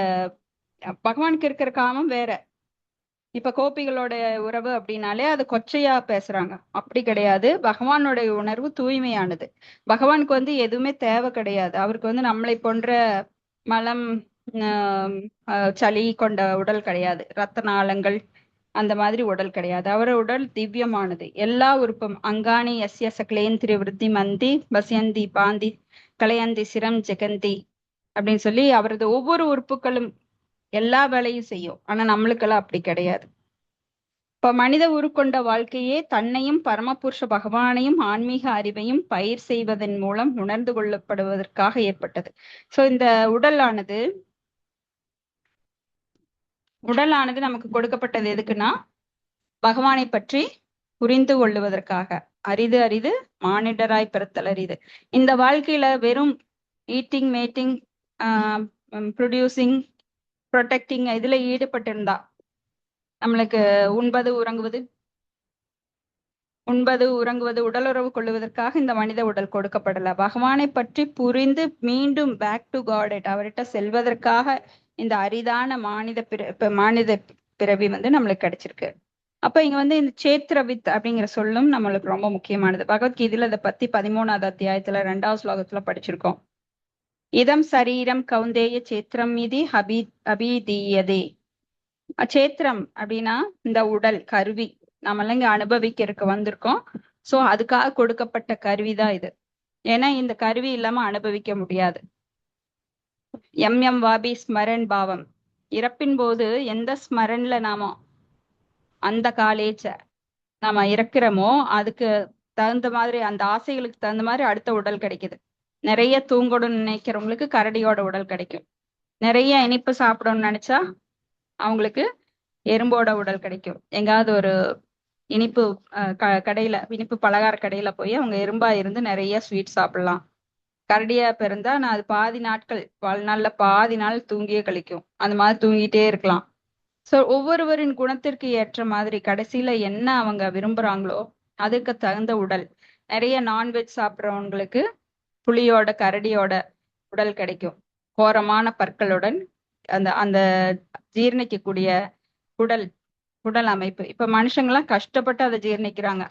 பகவானுக்கு இருக்கிற காமம் வேற. இப்ப கோபிகளோட உறவு அப்படின்னாலே அது கொச்சையா பேசுறாங்க. அப்படி கிடையாது. பகவானுடைய உணர்வு தூய்மையானது. பகவானுக்கு வந்து எதுவுமே தேவை கிடையாது. அவருக்கு வந்து நம்மளை போன்ற மலம் சளி கொண்ட உடல் கிடையாது, ரத்த நாளங்கள் அந்த மாதிரி உடல் கிடையாது. அவர் உடல் திவ்யமானது. எல்லா உறுப்பும் அங்காணி எஸ்ய சக்லேந்திரி விருத்தி மந்தி பசியந்தி பாந்தி கலையந்தி சிரம் ஜெகந்தி அப்படின்னு சொல்லி அவரது ஒவ்வொரு உறுப்புகளும் எல்லா வேலையும் செய்யும். ஆனா நம்மளுக்கெல்லாம் அப்படி கிடையாது. இப்ப மனித உருக்கொண்ட வாழ்க்கையே தன்னையும் பரமபுருஷ பகவானையும் ஆன்மீக அறிவையும் பயிர் செய்வதன் மூலம் உணர்ந்து கொள்ளப்படுவதற்காக ஏற்பட்டது. சோ இந்த உடலானது நமக்கு கொடுக்கப்பட்டது எதுக்குன்னா, பகவானை பற்றி புரிந்து கொள்ளுவதற்காக. அரிது அரிது மானிடராய் பிறத்தல் அரிது. இந்த வாழ்க்கையில வெறும் ஈட்டிங், மேட்டிங், ப்ரொடியூசிங், ப்ரொடெக்டிங் இதுல ஈடுபட்டிருந்தா நம்மளுக்கு உண்பது உறங்குவது உடலுறவு கொள்ளுவதற்காக இந்த மனித உடல் கொடுக்கப்படல. பகவானை பற்றி புரிந்து மீண்டும் பேக் டு காட் அவர்கிட்ட செல்வதற்காக இந்த அரிதான மானித பிறவி வந்து நம்மளுக்கு கிடைச்சிருக்கு. அப்ப இங்க வந்து இந்த சேத்ரவித் அப்படிங்கிற சொல்லும் நம்மளுக்கு ரொம்ப முக்கியமானது. பகவத்கீதையில இதை பத்தி 13வது அத்தியாயத்துல 2வது ஸ்லோகத்துல படிச்சிருக்கோம். இதம் சரீரம் கௌந்தேய சேத்திரம் மீதி அபிதீயதே. சேத்திரம் அப்படின்னா இந்த உடல் கருவி, நாமெல்லாம் இங்க அனுபவிக்கிறதுக்கு வந்திருக்கோம். சோ அதுக்காக கொடுக்கப்பட்ட கருவிதான் இது. ஏன்னா இந்த கருவி இல்லாம அனுபவிக்க முடியாது. எம் வாபி ஸ்மரன் பாவம். இறப்பின் போது எந்த ஸ்மரன்ல நாம அந்த காலேஜ நம்ம இறக்குறோமோ அதுக்கு தகுந்த மாதிரி, அந்த ஆசைகளுக்கு தகுந்த மாதிரி அடுத்த உடல் கிடைக்குது. நிறைய தூங்கணும்னு நினைக்கிறவங்களுக்கு கரடியோட உடல் கிடைக்கும். நிறைய இனிப்பு சாப்பிடணும்னு நினைச்சா அவங்களுக்கு எறும்போட உடல் கிடைக்கும். எங்காவது ஒரு இனிப்பு கடையில, இனிப்பு பலகார கடையில போய் அவங்க எறும்பா இருந்து நிறைய ஸ்வீட் சாப்பிடலாம். கரடியா பிறந்தா நான் அது பாதி நாட்கள், வாழ்நாள்ல பாதி நாள் தூங்கியே கழிக்கும். அந்த மாதிரி தூங்கிட்டே இருக்கலாம். ஸோ ஒவ்வொருவரின் குணத்திற்கு ஏற்ற மாதிரி கடைசியில என்ன அவங்க விரும்புறாங்களோ அதுக்கு தகுந்த உடல். நிறைய நான்வெஜ் சாப்பிட்றவங்களுக்கு புலியோட கரடியோட உடல் கிடைக்கும். கோரமான பற்களுடன் அந்த அந்த ஜீரணிக்கக்கூடிய உடல் அமைப்பு. இப்ப மனுஷங்களாம் கஷ்டப்பட்டு அதை ஜீரணிக்கிறாங்க.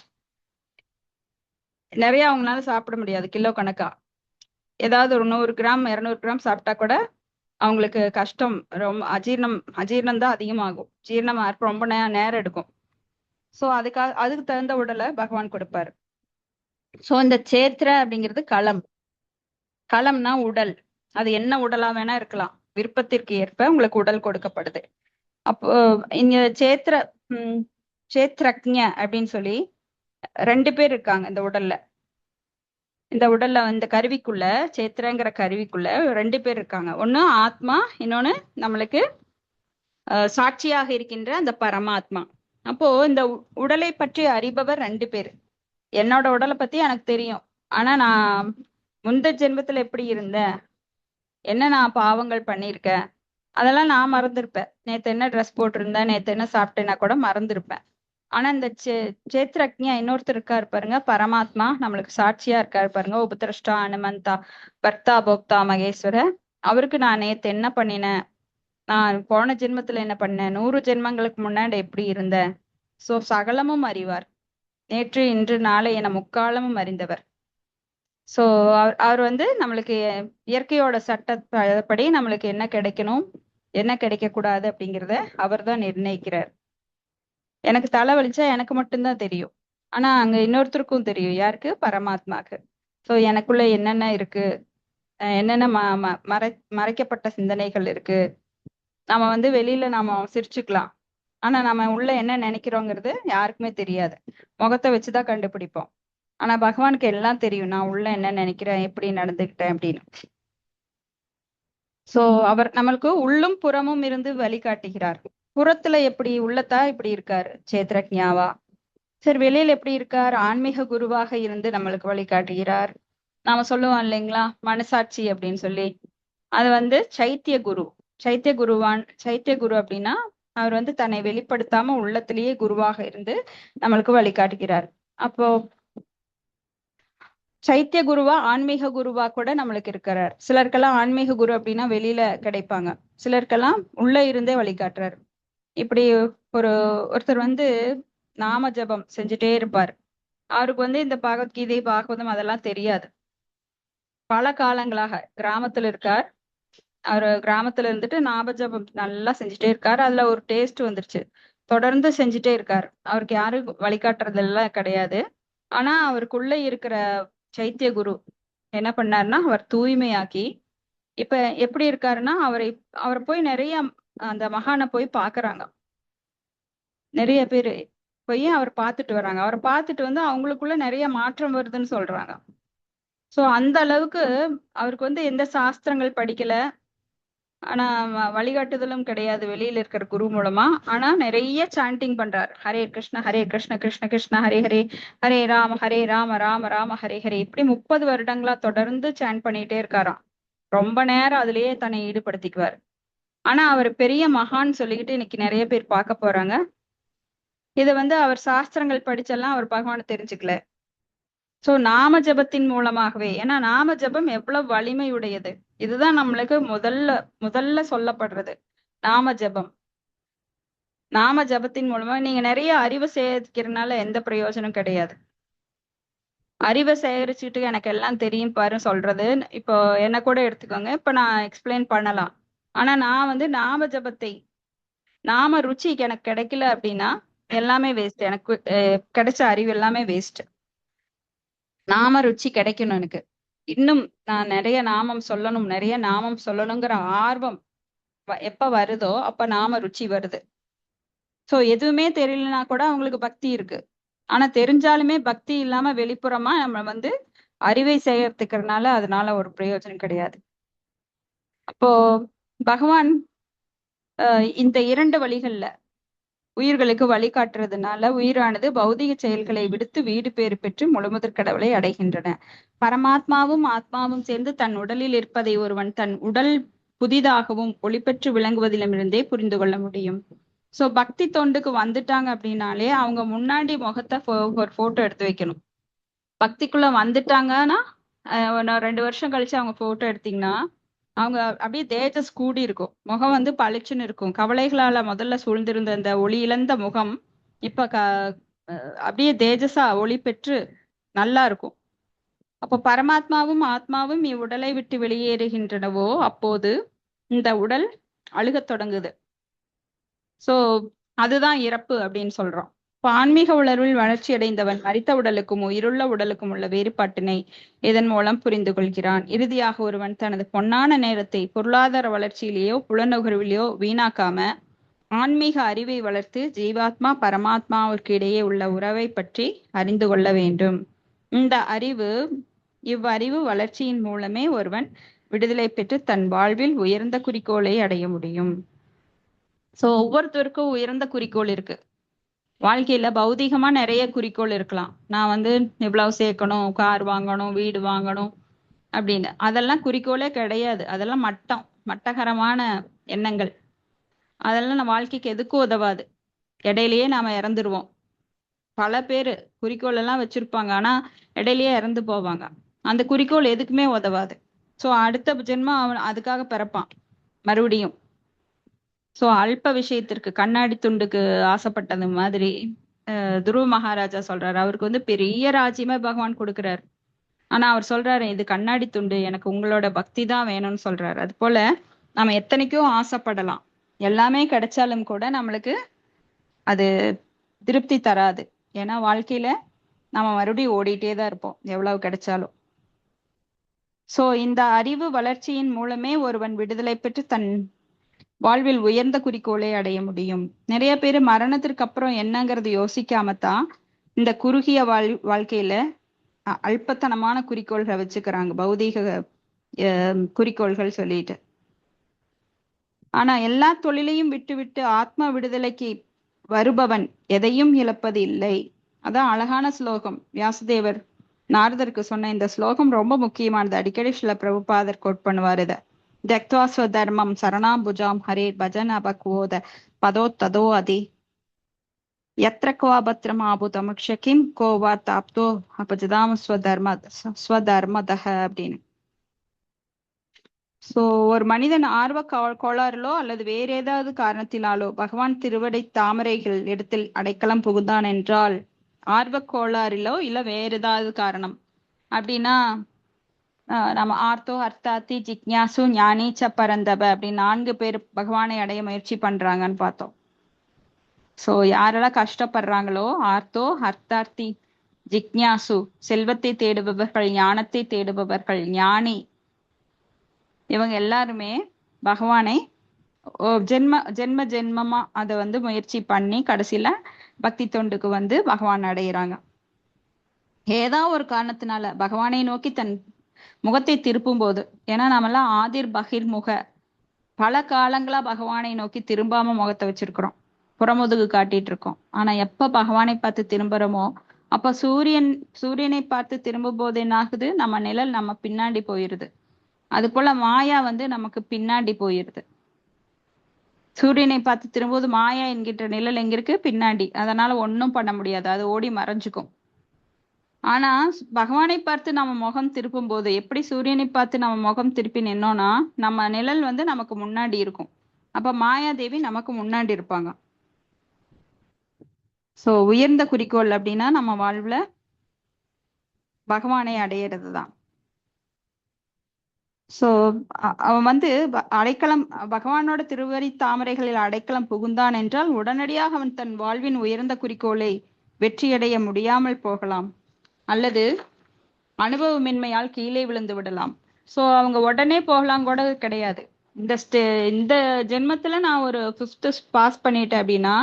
நிறைய அவங்களால சாப்பிட முடியாது கிலோ கணக்கா. ஏதாவது ஒரு 100 கிராம் 200 கிராம் சாப்பிட்டா கூட அவங்களுக்கு கஷ்டம். ரொம்ப அஜீரணம் தான் அதிகமாகும். ஜீரணம் ரொம்ப நேரம் எடுக்கும். ஸோ அதுக்கு தகுந்த உடலை பகவான் கொடுப்பாரு. ஸோ இந்த சேத்திர அப்படிங்கிறது களம்னா உடல். அது என்ன உடலா வேணா இருக்கலாம். விருப்பத்திற்கு ஏற்ப உங்களுக்கு உடல் கொடுக்கப்படுது. அப்போ இங்க சேத்ரக்ஞ அப்படின்னு சொல்லி 2 பேர் இருக்காங்க இந்த உடல்ல. இந்த கருவிக்குள்ள, சேத்திரங்கிற கருவிக்குள்ள 2 பேர் இருக்காங்க. ஒண்ணு ஆத்மா, இன்னொன்னு நம்மளுக்கு சாட்சியாக இருக்கின்ற அந்த பரமாத்மா. அப்போ இந்த உடலை பற்றி அறிபவர் 2 பேர். என்னோட உடலை பத்தி எனக்கு தெரியும். ஆனா நான் முந்த ஜென்மத்துல எப்படி இருந்தேன், என்ன நான் பாவங்கள் பண்ணியிருக்கேன், அதெல்லாம் நான் மறந்துருப்பேன். நேத்து என்ன ட்ரெஸ் போட்டிருந்தேன், நேத்து என்ன சாப்பிட்டேன்னா கூட மறந்துருப்பேன். ஆனா இந்த சேத்ரக்ஞா இன்னொருத்தர் இருக்காரு பாருங்க, பரமாத்மா நம்மளுக்கு சாட்சியா இருக்காரு பாருங்க, உபதிரஷ்டா அனுமந்தா பர்த்தா போக்தா மகேஸ்வர. அவருக்கு நான் நேத்து என்ன பண்ணினேன், நான் போன ஜென்மத்துல என்ன பண்ணேன், 100 ஜென்மங்களுக்கு முன்னாடி எப்படி இருந்தேன். சோ சகலமும் அறிவார். நேற்று இன்று நாளை என முக்காலமும் அறிந்தவர். சோ அவர் நம்மளுக்கு இயற்கையோட சட்டப்படி நம்மளுக்கு என்ன கிடைக்கணும், என்ன கிடைக்க கூடாது அப்படிங்கிறத அவர் தான் நிர்ணயிக்கிறார். எனக்கு தலை வலிச்சா எனக்கு மட்டும்தான் தெரியும். ஆனா அங்க இன்னொருத்தருக்கும் தெரியும். யாருக்கு? பரமாத்மாக்கு. சோ எனக்குள்ள என்னென்ன இருக்கு, என்னென்ன மறைக்கப்பட்ட சிந்தனைகள் இருக்கு. நம்ம வெளியில நாம சிரிச்சுக்கலாம். ஆனா நம்ம உள்ள என்ன நினைக்கிறோங்கிறது யாருக்குமே தெரியாது. முகத்தை வச்சுதான் கண்டுபிடிப்போம். ஆனா பகவானுக்கு எல்லாம் தெரியும், நான் உள்ள என்ன நினைக்கிறேன், எப்படி நடந்துக்கிட்டேன் அப்படின்னு. சோ அவர் நம்மளுக்கு உள்ளும் புறமும் இருந்து வழிகாட்டுகிறார். புறத்துல எப்படி, உள்ளத்தா இப்படி இருக்காரு சேத்ரக்ஞாவா. சரி, வெளியில எப்படி இருக்கார், ஆன்மீக குருவாக இருந்து நம்மளுக்கு வழிகாட்டுகிறார். நாம சொல்லுவோம் இல்லைங்களா, மனசாட்சி அப்படின்னு சொல்லி. அது சைத்திய குரு. சைத்திய குரு அப்படின்னா அவர் தன்னை வெளிப்படுத்தாம உள்ளத்திலேயே குருவாக இருந்து நம்மளுக்கு வழிகாட்டுகிறார். அப்போ சைத்திய குருவா ஆன்மீக குருவா கூட நம்மளுக்கு இருக்கிறார். சிலருக்கெல்லாம் ஆன்மீக குரு அப்படின்னா வெளியில கிடைப்பாங்க, சிலருக்கெல்லாம் உள்ள இருந்தே வழிகாட்டுறாரு. இப்படி ஒருத்தர் நாம ஜபம் செஞ்சுட்டே இருப்பார். அவருக்கு இந்த பகவத்கீதை பாகவதம் அதெல்லாம் தெரியாது. பல காலங்களாக கிராமத்துல இருக்கார். அவர் கிராமத்துல இருந்துட்டு நாம ஜபம் நல்லா செஞ்சுட்டே இருக்காரு. அதுல ஒரு டேஸ்ட் வந்துருச்சு. தொடர்ந்து செஞ்சுட்டே இருக்காரு. அவருக்கு யாரும் வழிகாட்டுறதெல்லாம் கிடையாது. ஆனா அவருக்குள்ள இருக்கிற சைத்திய குரு என்ன பண்ணாருன்னா அவர் தூய்மையாக்கி இப்ப எப்படி இருக்காருன்னா அவரை போய் நிறைய அந்த மகானை போய் பாக்குறாங்க. நிறைய பேரு போய் அவர் பார்த்துட்டு வராங்க. அவரை பார்த்துட்டு அவங்களுக்குள்ள நிறைய மாற்றம் வருதுன்னு சொல்றாங்க. சோ அந்த அளவுக்கு அவருக்கு எந்த சாஸ்திரங்கள் படிக்கல, ஆனா வழிகாட்டுதலும் கிடையாது வெளியில இருக்கிற குரு மூலமா. ஆனா நிறைய சாண்டிங் பண்றாரு. ஹரே கிருஷ்ண கிருஷ்ண கிருஷ்ண ஹரே ஹரே, ஹரே ராம ராம ராம ஹரே ஹரே. இப்படி 30 வருடங்களா தொடர்ந்து சாண்ட் பண்ணிட்டே இருக்காராம். ரொம்ப நேரம் அதுலயே தன்னை ஈடுபடுத்திக்குவார். ஆனா அவர் பெரிய மகான் சொல்லிக்கிட்டு இன்னைக்கு நிறைய பேர் பார்க்க போறாங்க. இது அவர் சாஸ்திரங்கள் படிச்செல்லாம் அவர் பகவானை தெரிஞ்சுக்கல. சோ நாம ஜபத்தின் மூலமாகவே, ஏன்னா நாம ஜபம் எவ்வளவு வலிமையுடையது. இதுதான் நம்மளுக்கு முதல்ல சொல்லப்படுறது, நாம ஜபம். நாம ஜபத்தின் மூலமா நீங்க நிறைய அறிவு சேகரிக்கிறதுனால எந்த பிரயோஜனம் கிடையாது. அறிவை சேகரிச்சுட்டு எனக்கு எல்லாம் தெரியும் பாரு சொல்றது, இப்போ என்ன கூட எடுத்துக்கோங்க, இப்ப நான் எக்ஸ்பிளைன் பண்ணலாம். ஆனா நான் நாம ஜபத்தை, நாம ருச்சி எனக்கு கிடைக்கல அப்படின்னா எல்லாமே வேஸ்ட். எனக்கு கிடைச்ச அறிவு எல்லாமே வேஸ்ட். நாம ருச்சி கிடைக்கணும் எனக்கு. இன்னும் நான் நிறைய நாமம் சொல்லணுங்கிற ஆர்வம் எப்ப வருதோ அப்ப நாம ருச்சி வருது. சோ எதுவுமே தெரியலனா கூட அவங்களுக்கு பக்தி இருக்கு. ஆனா தெரிஞ்சாலுமே பக்தி இல்லாம வெளிப்புறமா நம்ம வந்து அறிவை சேகரித்துக்கிறதுனால அதனால ஒரு பிரயோஜனம் கிடையாது. அப்போ பகவான் இந்த 2 வழிகள்ல உயிர்களுக்கு வழிகாட்டுறதுனால உயிரானது பௌதிக செயல்களை விடுத்து வீடு பேறு பெற்று முழுமுதற் கடவுளை அடைகின்றன. பரமாத்மாவும் ஆத்மாவும் சேர்ந்து தன் உடலில் இருப்பதை ஒருவன் தன் உடல் புதிதாகவும் ஒளிபெற்று விளங்குவதிலுமிருந்தே புரிந்து கொள்ள முடியும். சோ பக்தி தொண்டுக்கு வந்துட்டாங்க அப்படின்னாலே அவங்க முன்னாடி முகத்தை ஒரு போட்டோ எடுத்து வைக்கணும். பக்திக்குள்ள வந்துட்டாங்கன்னா ஒரு 2 வருஷம் கழிச்சு அவங்க போட்டோ எடுத்தீங்கன்னா அவங்க அப்படியே தேஜஸ் கூடி இருக்கும். முகம் வந்து பளிச்சுன்னு இருக்கும். கவலைகளால முதல்ல சூழ்ந்திருந்த அந்த ஒளி இழந்த முகம் இப்ப அப்படியே தேஜஸா ஒளி பெற்று நல்லா இருக்கும். அப்போ பரமாத்மாவும் ஆத்மாவும் இவ்வுடலை விட்டு வெளியேறுகின்றனவோ அப்போது இந்த உடல் அழுகத் தொடங்குது. சோ அதுதான் இறப்பு அப்படின்னு சொல்றோம். இப்ப ஆன்மீக உணர்வில் வளர்ச்சி அடைந்தவன் மரித்த உடலுக்கும் உயிருள்ள உடலுக்கும் உள்ள வேறுபாட்டினை இதன் மூலம் புரிந்து கொள்கிறான். இறுதியாக ஒருவன் தனது பொன்னான நேரத்தை பொருளாதார வளர்ச்சியிலேயோ புலனுகர்விலேயோ வீணாக்காம ஆன்மீக அறிவை வளர்த்து ஜீவாத்மா பரமாத்மாவிற்கு இடையே உள்ள உறவை பற்றி அறிந்து கொள்ள வேண்டும். இந்த இவ்வறிவு வளர்ச்சியின் மூலமே ஒருவன் விடுதலை பெற்று தன் வாழ்வில் உயர்ந்த குறிக்கோளை அடைய முடியும். சோ ஒவ்வொருத்தருக்கும் உயர்ந்த குறிக்கோள் இருக்கு. வாழ்க்கையில பௌதிகமா நிறைய குறிக்கோள் இருக்கலாம். நான் வந்து இவ்வளவு சேர்க்கணும், கார் வாங்கணும், வீடு வாங்கணும் அப்படின்னு. அதெல்லாம் குறிக்கோளே கிடையாது. அதெல்லாம் மட்டகரமான எண்ணங்கள். அதெல்லாம் நம்ம வாழ்க்கைக்கு எதுக்கும் உதவாது. இடையிலேயே நாம இறந்துருவோம். பல பேரு குறிக்கோள் எல்லாம் வச்சிருப்பாங்க, ஆனா இடையிலேயே இறந்து போவாங்க. அந்த குறிக்கோள் எதுக்குமே உதவாது. சோ அடுத்த ஜென்மம் அவன் அதுக்காக பிறப்பான் மறுபடியும். சோ அல்ப விஷயத்திற்கு கண்ணாடி துண்டுக்கு ஆசைப்பட்டது மாதிரி துருவ மகாராஜா சொல்றாரு. அவருக்கு வந்து பெரிய ராஜ்யமே பகவான் கொடுக்குறாரு. ஆனா அவர் சொல்றாரு, இது கண்ணாடி துண்டு, எனக்கு உங்களோட பக்தி தான் வேணும்னு சொல்றாரு. அது போல நம்ம எத்தனைக்கோ ஆசைப்படலாம், எல்லாமே கிடைச்சாலும் கூட நம்மளுக்கு அது திருப்தி தராது. ஏன்னா வாழ்க்கையில நம்ம மறுபடியும் ஓடிட்டே தான் இருப்போம் எவ்வளவு கிடைச்சாலும். சோ இந்த அறிவு வளர்ச்சியின் மூலமே ஒருவன் விடுதலை பெற்று தன் வாழ்வில் உயர்ந்த குறிக்கோளை அடைய முடியும். நிறைய பேர் மரணத்திற்கு அப்புறம் என்னங்கிறது யோசிக்காமத்தான் இந்த குறுகிய வாழ்க்கையில அல்பத்தனமான குறிக்கோள்களை வச்சுக்கிறாங்க, பௌதீக குறிக்கோள்கள் சொல்லிட்டு. ஆனா எல்லா தொழிலையும் விட்டு ஆத்ம விடுதலைக்கு வருபவன் எதையும் இழப்பது இல்லை. அதான் அழகான ஸ்லோகம். வியாசதேவர் நாரதருக்கு சொன்ன இந்த ஸ்லோகம் ரொம்ப முக்கியமானது. அடிக்கடி சில பிரபுபாதர் கோட் பண்ணுவார் இதை. त्यक्त्वा स्वधर्मं शरणाम्बुजां हरेर् भजन अपक्वोद पदो तदो अदि यत्र क्वा भद्रमाभूतमक्ष किं को वा ताप्तो अपजदाम स्वधर्मदः அப்படின்னு. சோ ஒரு மனிதன் ஆர்வ கோளாறுலோ அல்லது வேற ஏதாவது காரணத்தினாலோ பகவான் திருவடை தாமரைகள் இடத்தில் அடைக்கலம் புகுந்தான் என்றால், ஆர்வ கோளாறிலோ இல்ல வேற ஏதாவது காரணம் அப்படின்னா, நம்ம ஆர்த்தோ அர்த்தாத்தி ஜிக்ஞாசு ஞானி பரந்தப அப்படின்னு 4 பேர் பகவானை அடைய முயற்சி பண்றாங்கன்னு பார்த்தோம். சோ யாரெல்லாம் கஷ்டப்படுறாங்களோ, ஆர்த்தோ அர்த்தார்த்தி ஜிக்ஞாசு, செல்வத்தை தேடுபவர்கள், ஞானத்தை தேடுபவர்கள், ஞானி, இவங்க எல்லாருமே பகவானை ஜென்மமா அதை வந்து முயற்சி பண்ணி கடைசியில பக்தி தொண்டுக்கு வந்து பகவான் அடையிறாங்க. ஏதாவது ஒரு காரணத்தினால பகவானை நோக்கி தன் முகத்தை திருப்பும் போது, ஏன்னா நம்மெல்லாம் ஆதிர் பகிர் முக, பல காலங்களா பகவானை நோக்கி திரும்பாம முகத்தை வச்சிருக்கிறோம், புறமுதுகு காட்டிட்டு இருக்கோம். ஆனா எப்ப பகவானை பார்த்து திரும்புறோமோ அப்ப சூரியனை பார்த்து திரும்பும் போது என்ன ஆகுது, நம்ம நிழல் நம்ம பின்னாடி போயிருது. அது போல மாயா வந்து நமக்கு பின்னாடி போயிருது. சூரியனை பார்த்து திரும்பும்போது மாயா என்கின்ற நிழல் எங்க இருக்கு, பின்னாடி. அதனால ஒன்னும் பண்ண முடியாது, அது ஓடி மறைஞ்சுக்கும். ஆனா பகவானை பார்த்து நம்ம முகம் திருப்பும் போது, எப்படி சூரியனை பார்த்து நம்ம முகம் திருப்பி நின்னோம்னா நம்ம நிழல் வந்து நமக்கு முன்னாடி இருக்கும். அப்ப மாயாதேவி நமக்கு முன்னாடி இருப்பாங்க. சோ உயர்ந்த குறிக்கோள் அப்படின்னா நம்ம வாழ்வுல பகவானை அடையிறதுதான். சோ அவன் வந்து அடைக்கலம், பகவானோட திருவடி தாமரைகளில் அடைக்கலம் புகுந்தான் என்றால் உடனடியாக அவன் தன் வாழ்வின் உயர்ந்த குறிக்கோளை வெற்றியடைய முடியாமல் போகலாம், அல்லது அனுபவமின்மையால் கீழே விழுந்து விடலாம். சோ அவங்க உடனே போகலாம் கூட கிடையாது. இந்த ஜென்மத்துல நான் ஒரு 5th பாஸ் பண்ணிட்டேன் அப்படின்னா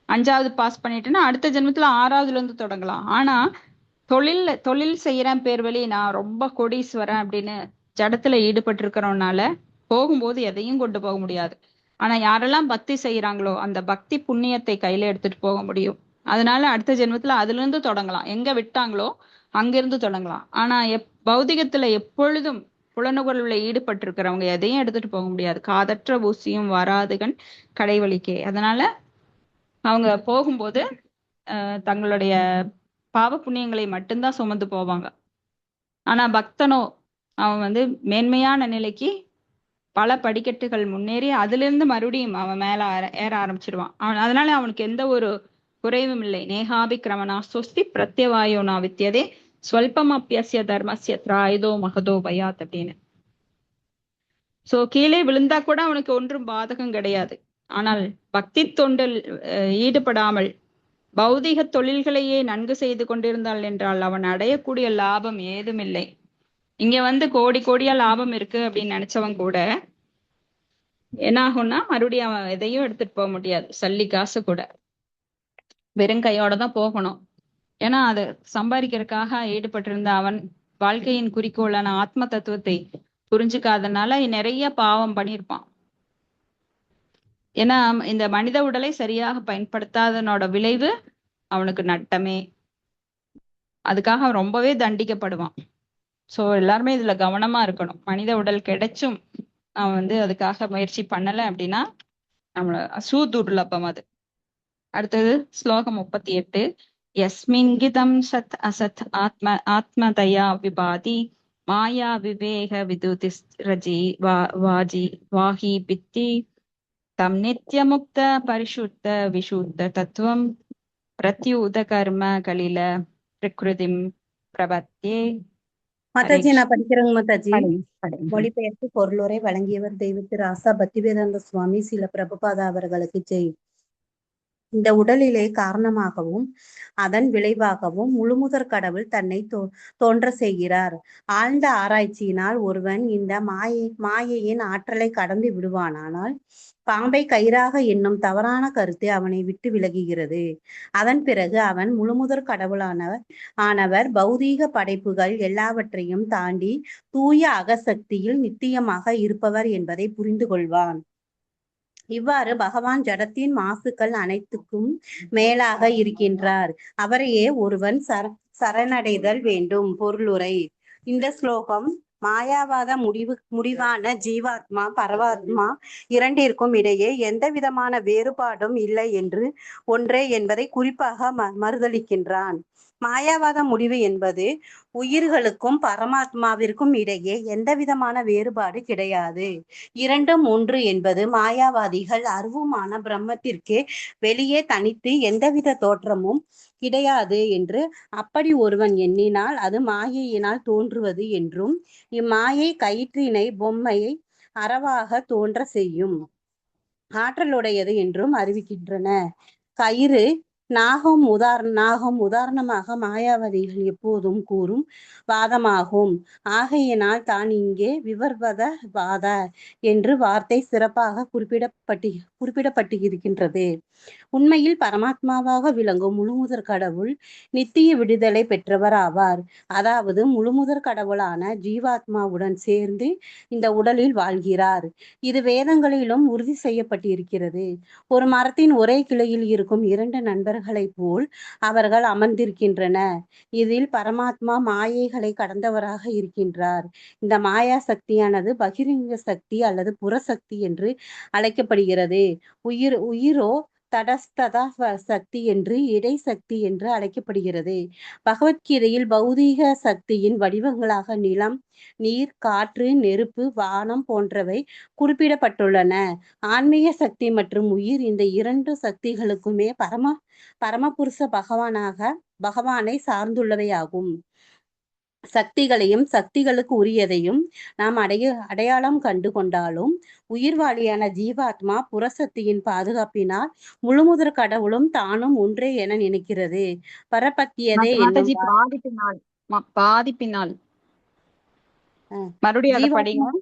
5வது பாஸ் பண்ணிட்டேன்னா அடுத்த ஜென்மத்துல 6வதுல இருந்து தொடங்கலாம். ஆனா தொழில் செய்யறேன் பேர் வழி நான் ரொம்ப கோடீஸ்வரன் அப்படின்னு ஜடத்துல ஈடுபட்டு இருக்கிறோம்னால போகும்போது எதையும் கொண்டு போக முடியாது. ஆனா யாரெல்லாம் பக்தி செய்யறாங்களோ அந்த பக்தி புண்ணியத்தை கையில எடுத்துட்டு போக முடியும். அதனால அடுத்த ஜென்மத்துல அதுல இருந்து தொடங்கலாம். எங்க விட்டாங்களோ அங்கிருந்து தொடங்கலாம். ஆனா பௌதிகத்துல எப்பொழுதும் புலனுகர்வுல ஈடுபட்டு இருக்கிறவங்க எதையும் எடுத்துட்டு போக முடியாது. காதற்ற ஊசியும் வராதுகன் கடைவழிக்கே. அதனால அவங்க போகும்போது தங்களுடைய பாவ புண்ணியங்களை மட்டும்தான் சுமந்து போவாங்க. ஆனா பக்தனோ அவன் வந்து மேன்மையான நிலைக்கு பல படிக்கட்டுகள் முன்னேறி அதுல இருந்து மறுபடியும் அவன் மேல ஏற ஆரம்பிச்சிருவான். அதனால அவனுக்கு எந்த ஒரு குறைவும் இல்லை. நேகாபி கிரமணா சொஸ்தி பிரத்யவாயோ நா வித்தியதே ஸ்வல்பமப்பியஸ்ய தர்மஸ்ய திராயுதோ மகதோ பயாத் அப்படின்னு. சோ கீழே விழுந்தா கூட அவனுக்கு ஒன்றும் பாதகம் கிடையாது. ஆனால் பக்தி தொண்டில் ஈடுபடாமல் பௌதிக தொழில்களையே நன்கு செய்து கொண்டிருந்தாள் என்றால் அவன் அடையக்கூடிய லாபம் ஏதுமில்லை. இங்க வந்து கோடி கோடியா லாபம் இருக்கு அப்படின்னு நினைச்சவன் கூட என்ன ஆகும்னா மறுபடியும் அவன் எதையும் எடுத்துட்டு போக முடியாது. சல்லி காசு கூட வெறும் கையோட தான் போகணும். ஏன்னா அதை சம்பாதிக்கிறதுக்காக ஈடுபட்டிருந்த அவன் வாழ்க்கையின் குறிக்கோளான ஆத்ம தத்துவத்தை புரிஞ்சுக்காதனால நிறைய பாவம் பண்ணியிருப்பான். ஏன்னா இந்த மனித உடலை சரியாக பயன்படுத்தாதனோட விளைவு அவனுக்கு நட்டமே. அதுக்காக அவன் ரொம்பவே தண்டிக்கப்படுவான். சோ எல்லாருமே இதுல கவனமா இருக்கணும். மனித உடல் கிடைச்சும் அவன் வந்து அதுக்காக முயற்சி பண்ணல அப்படின்னா நம்மள சூதுர்லபம் அது. அடுத்தது ஸ்லோகம் 38. யஸ்மிங்கிதம் சத் அசத் ஆத்மதயா விபாதி மாயா விவேக விதுதிஸ்ரஜி வாஜி வாஹி பித்தி தம் நித்யமுக்த பரிசுத்த விசுத்த தத்துவம் பிரத்யூத கர்ம கலில பிரகிருதிம் பிரபத்தே. மாதாஜி நான் படிக்கிறேங்க மாதாஜி. படைங்க. மொழிபெயர்ப்பு பொருளுரை வழங்கியவர் தெய்வ ராசா பக்திவேதாந்த சுவாமி ஸ்ரீல பிரபுபாதா அவர்களுக்கு ஜெய். இந்த உடலிலே காரணமாகவும் அதன் விளைவாகவும் முழுமுதற் கடவுள் தன்னை தோன்ற செய்கிறார். ஆழ்ந்த ஆராய்ச்சியினால் ஒருவன் இந்த மாயையின் ஆற்றலை கடந்து விடுவானானால் பாம்பை கயிறாக என்னும் தவறான கருத்து அவனை விட்டு விலகுகிறது. அதன் பிறகு அவன் முழுமுதற் கடவுளானவர் பௌதீக படைப்புகள் எல்லாவற்றையும் தாண்டி தூய அகசக்தியில் நித்தியமாக இருப்பவர் என்பதை புரிந்து கொள்வான். இவ்வாறு பகவான் ஜடத்தின் மாசுக்கள் அனைத்துக்கும் மேலாக இருக்கின்றார். அவரையே ஒருவன் சரணடைதல் வேண்டும். பொருளுரை. இந்த ஸ்லோகம் மாயாவாத முடிவான ஜீவாத்மா பரமாத்மா இரண்டிற்கும் இடையே எந்த விதமான வேறுபாடும் இல்லை என்று ஒன்றே என்பதை குறிப்பாக மறுதளிக்கின்றான். மாயாவாத முடிவு என்பது உயிர்களுக்கும் பரமாத்மாவிற்கும் இடையே எந்த விதமான வேறுபாடு கிடையாது, இரண்டும் ஒன்று என்பது மாயாவாதிகள் அருவமான பிரம்மத்திற்கே வெளியே தனித்து எந்தவித தோற்றமும் கிடையாது என்று அப்படி ஒருவன் எண்ணினால் அது மாயையினால் தோன்றுவது என்றும் இம்மாயை கயிற்றினை பொம்மையை அறவாக தோன்ற செய்யும் ஆற்றலுடையது என்றும் அறிவிக்கின்றன. கயிறு நாகம் உதாரணமாக மாயாவதிகள் எப்போதும் கூறும் வாதமாகும். ஆகையினால் தான் இங்கே விவர்வத வாத என்று வார்த்தை சிறப்பாக குறிப்பிடப்பட்டிருக்கின்றது. உண்மையில் பரமாத்மாவாக விளங்கும் முழுமுதற் கடவுள் நித்திய விடுதலை பெற்றவர் ஆவார். அதாவது முழுமுதற் கடவுளான ஜீவாத்மாவுடன் சேர்ந்து இந்த உடலில் வாழ்கிறார். இது வேதங்களிலும் உறுதி செய்யப்பட்டிருக்கிறது. ஒரு மரத்தின் ஒரே கிளையில் இருக்கும் இரண்டு நண்பர்களைப் போல் அவர்கள் அமர்ந்திருக்கின்றன. இதில் பரமாத்மா மாயைகளை கடந்தவராக இருக்கின்றார். இந்த மாயா சக்தியானது பகிரங்க சக்தி அல்லது புறசக்தி என்று அழைக்கப்படுகிறது. உயிரோ தடஸ்ததா சக்தி என்று இடை சக்தி என்று அழைக்கப்படுகிறது. பகவத்கீதையில் பௌதீக சக்தியின் வடிவங்களாக நிலம், நீர், காற்று, நெருப்பு, வானம் போன்றவை குறிப்பிடப்பட்டுள்ளன. ஆன்மீக சக்தி மற்றும் உயிர் இந்த இரண்டு சக்திகளுக்குமே பரமபுருஷ பகவானை சார்ந்துள்ளவையாகும். சக்திகளையும் சக்திகளுக்கு உரியதையும் நாம் அடையாளம் கண்டு கொண்டாலும் உயிர்வாளியான ஜீவாத்மா புறசக்தியின் பாதுகாப்பினால் முழுமுதற் கடவுளும் தானும் ஒன்றே என நினைக்கிறது. பரபத்தியதே பாதிப்பினால் மறுபடியும்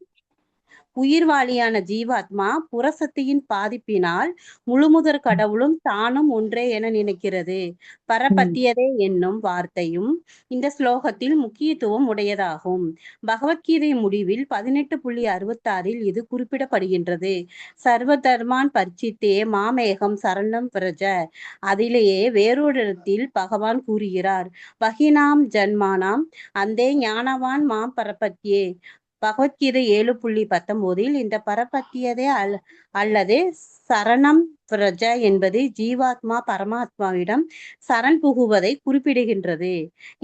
உயிர்வாளியான ஜீவாத்மா புறசக்தியின் பாதிப்பினால் முழுமுதற் கடவுளும் தானும் ஒன்றே என நினைக்கிறது. பரபத்தியதே என்னும் வார்த்தையும் இந்த ஸ்லோகத்தில் முக்கியத்துவம் உடையதாகும். பகவத்கீதை முடிவில் 18.66 இது குறிப்பிடப்படுகின்றது. சர்வ தர்மான் பரிச்சித்தே மாமேகம் சரணம் பிரஜ. அதிலேயே வேறொரு இடத்தில் பகவான் கூறுகிறார், பகினாம் ஜன்மானாம் அந்தே ஞானவான் மாம் பரபத்தியே. பகவத்கீதை 7.19 இந்த பரபத்தியதே அல்லது சரணம் பிரஜ என்பது ஜீவாத்மா பரமாத்மாவிடம் சரண் புகுவதை குறிப்பிடுகின்றது.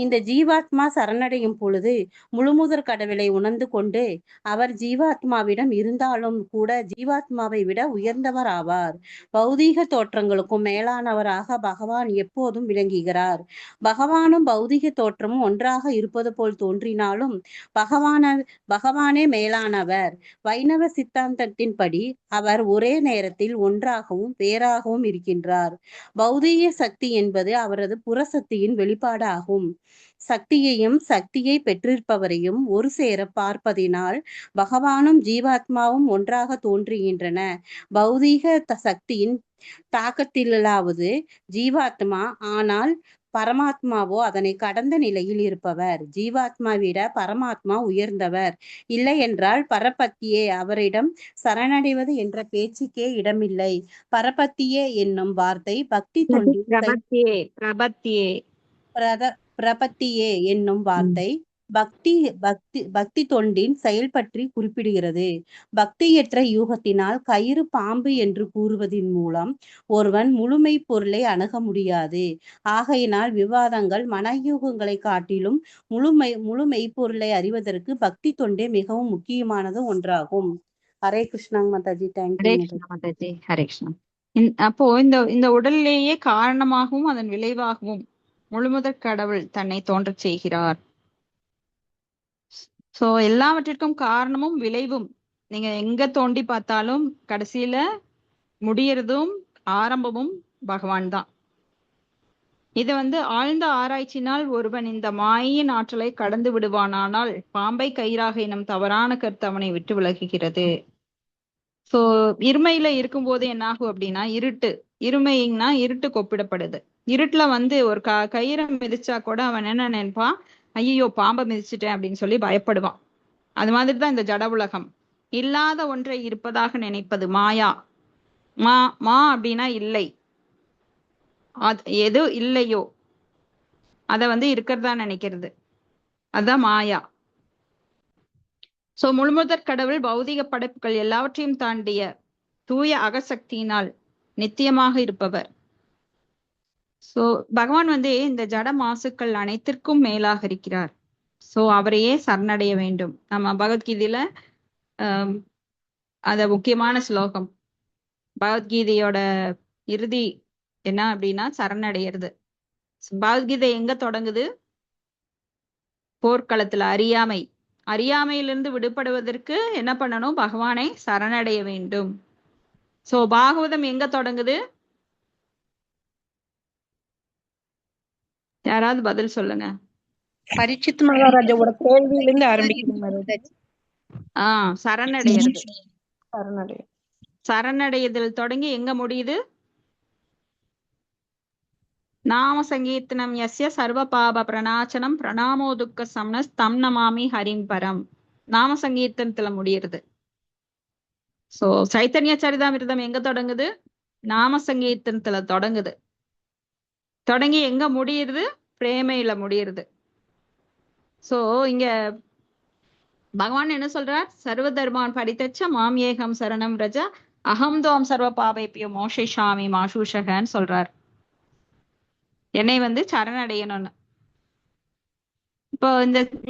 இந்த ஜீவாத்மா சரணடையும் பொழுது முழுமுதற் கடவுளை உணர்ந்து கொண்டு அவர் ஜீவாத்மாவிடம் இருந்தாலும் கூட ஜீவாத்மாவை விட உயர்ந்தவர் ஆவார். பௌதீக தோற்றங்களுக்கும் மேலானவராக பகவான் எப்போதும் விளங்குகிறார். பகவானும் பௌதீக தோற்றமும் ஒன்றாக இருப்பது போல் தோன்றினாலும் பகவானே மேலானவர். வைணவ சித்தாந்தத்தின்படி அவர் ஒரே நேரத்தில் ஒன்றாகவும் வேறாகவும் இருக்கின்றார். பௌதீக சக்தி என்பது அவரது புறசக்தியின் வெளிப்பாடு ஆகும். சக்தியையும் சக்தியை பெற்றிருப்பவரையும் ஒரு சேர பார்ப்பதினால் பகவானும் ஜீவாத்மாவும் ஒன்றாக தோன்றுகின்றன. பௌதீக சக்தியின் தாக்கத்திலாவது ஜீவாத்மா, ஆனால் பரமாத்மாவோ அதனை கடந்த நிலையில் இருப்பவர். ஜீவாத்மா விட பரமாத்மா உயர்ந்தவர். இல்லை என்றால் பரபத்தியே அவரிடம் சரணடைவது என்ற பேச்சுக்கே இடமில்லை. பரபத்தியே என்னும் வார்த்தை பக்தி தொண்டில் பிரபத்தியே என்னும் வார்த்தை பக்தி தொண்டின் செயல் பற்றி குறிப்பிடுகிறது. பக்தியற்ற யூகத்தினால் கயிறு பாம்பு என்று கூறுவதன் மூலம் ஒருவன் முழுமை பொருளை அணுக முடியாது. ஆகையினால் விவாதங்கள் மனயூகங்களை காட்டிலும் முழுமை பொருளை அறிவதற்கு பக்தி தொண்டே மிகவும் முக்கியமானது ஒன்றாகும். ஹரே கிருஷ்ணா மாதாஜி. ஹரே கிருஷ்ணா மாதாஜி. ஹரே கிருஷ்ணா. அப்போ இந்த உடலிலேயே காரணமாகவும் அதன் விளைவாகவும் முழுமுதற் கடவுள் தன்னை தோன்றச் செய்கிறார். சோ எல்லாவற்றிற்கும் காரணமும் விளைவும் நீங்க எங்க தோண்டி பார்த்தாலும் கடைசியில முடியறதும் ஆரம்பமும் பகவான் தான். இது ஆழ்ந்த ஆராய்ச்சினால் ஒருவன் இந்த மாயின் ஆற்றலை கடந்து விடுவானானால் பாம்பை கயிறாக எனும் தவறான கருத்து அவனை விட்டு விலகுகிறது. சோ இருமையில இருக்கும்போது என்ன ஆகும் அப்படின்னா, இருமைன்னா இருட்டுக்கு ஒப்பிடப்படுது. இருட்டுல ஒரு கயிறை மிதிச்சா கூட அவன் என்ன நினைப்பான், ஐயோ பாம்பை மிதிச்சுட்டேன் அப்படின்னு சொல்லி பயப்படுவான். அது மாதிரிதான் இந்த ஜட உலகம். இல்லாத ஒன்றை இருப்பதாக நினைப்பது மாயா. மா அப்படின்னா இல்லை, எது இல்லையோ அத இருக்கிறதா நினைக்கிறது, அதுதான் மாயா. சோ முழுமுதற் கடவுள் பௌதிக படைப்புகள் எல்லாவற்றையும் தாண்டிய தூய அகசக்தியினால் நித்தியமாக இருப்பவர். சோ பகவான் இந்த ஜட மாசுக்கள் அனைத்திற்கும் மேலாக இருக்கிறார். சோ அவரையே சரணடைய வேண்டும். நம்ம பகவத்கீதையில அத முக்கியமான ஸ்லோகம். பகவத்கீதையோட இறுதி என்ன அப்படின்னா சரணடைகிறது. பகவத்கீதை எங்க தொடங்குது? போர்க்களத்துல அறியாமையிலிருந்து விடுபடுவதற்கு என்ன பண்ணணும்? பகவானை சரணடைய வேண்டும். சோ பாகவதம் எங்க தொடங்குது? யாராவது பதில் சொல்லுங்க. பரீட்சித் மகாராஜாவோட கேள்வியிலிருந்து ஆரம்பிக்குது. சரணடைகிறது. சரணடையதில் தொடங்கி எங்க முடியுது? நாம சங்கீர்த்தனம் யஸ்ய சர்வ பாப பிரணாச்சனம் பிரணாமோ துக்க சம்னஸ் தம் நமாமி ஹரிம் பரம். நாம சங்கீர்த்தனத்துல முடியுது. சோ சைத்தன்ய சரிதாமிர்தம் எங்க தொடங்குது? நாம சங்கீர்த்தனத்துல தொடங்குது. தொடங்கி எங்க முடியுது? பிரேமையில முடியுது. சோ இங்க பகவான் என்ன சொல்றார்? சர்வ தர்மான் பரிதச்ச மாம் ஏகம் சரணம் ரஜ அகம் தோம் சர்வ பாபேபியோ மோஷேஷாமி மாஷூஷகன்னு சொல்றார். என்னை சரணடையணும்னு. இப்போ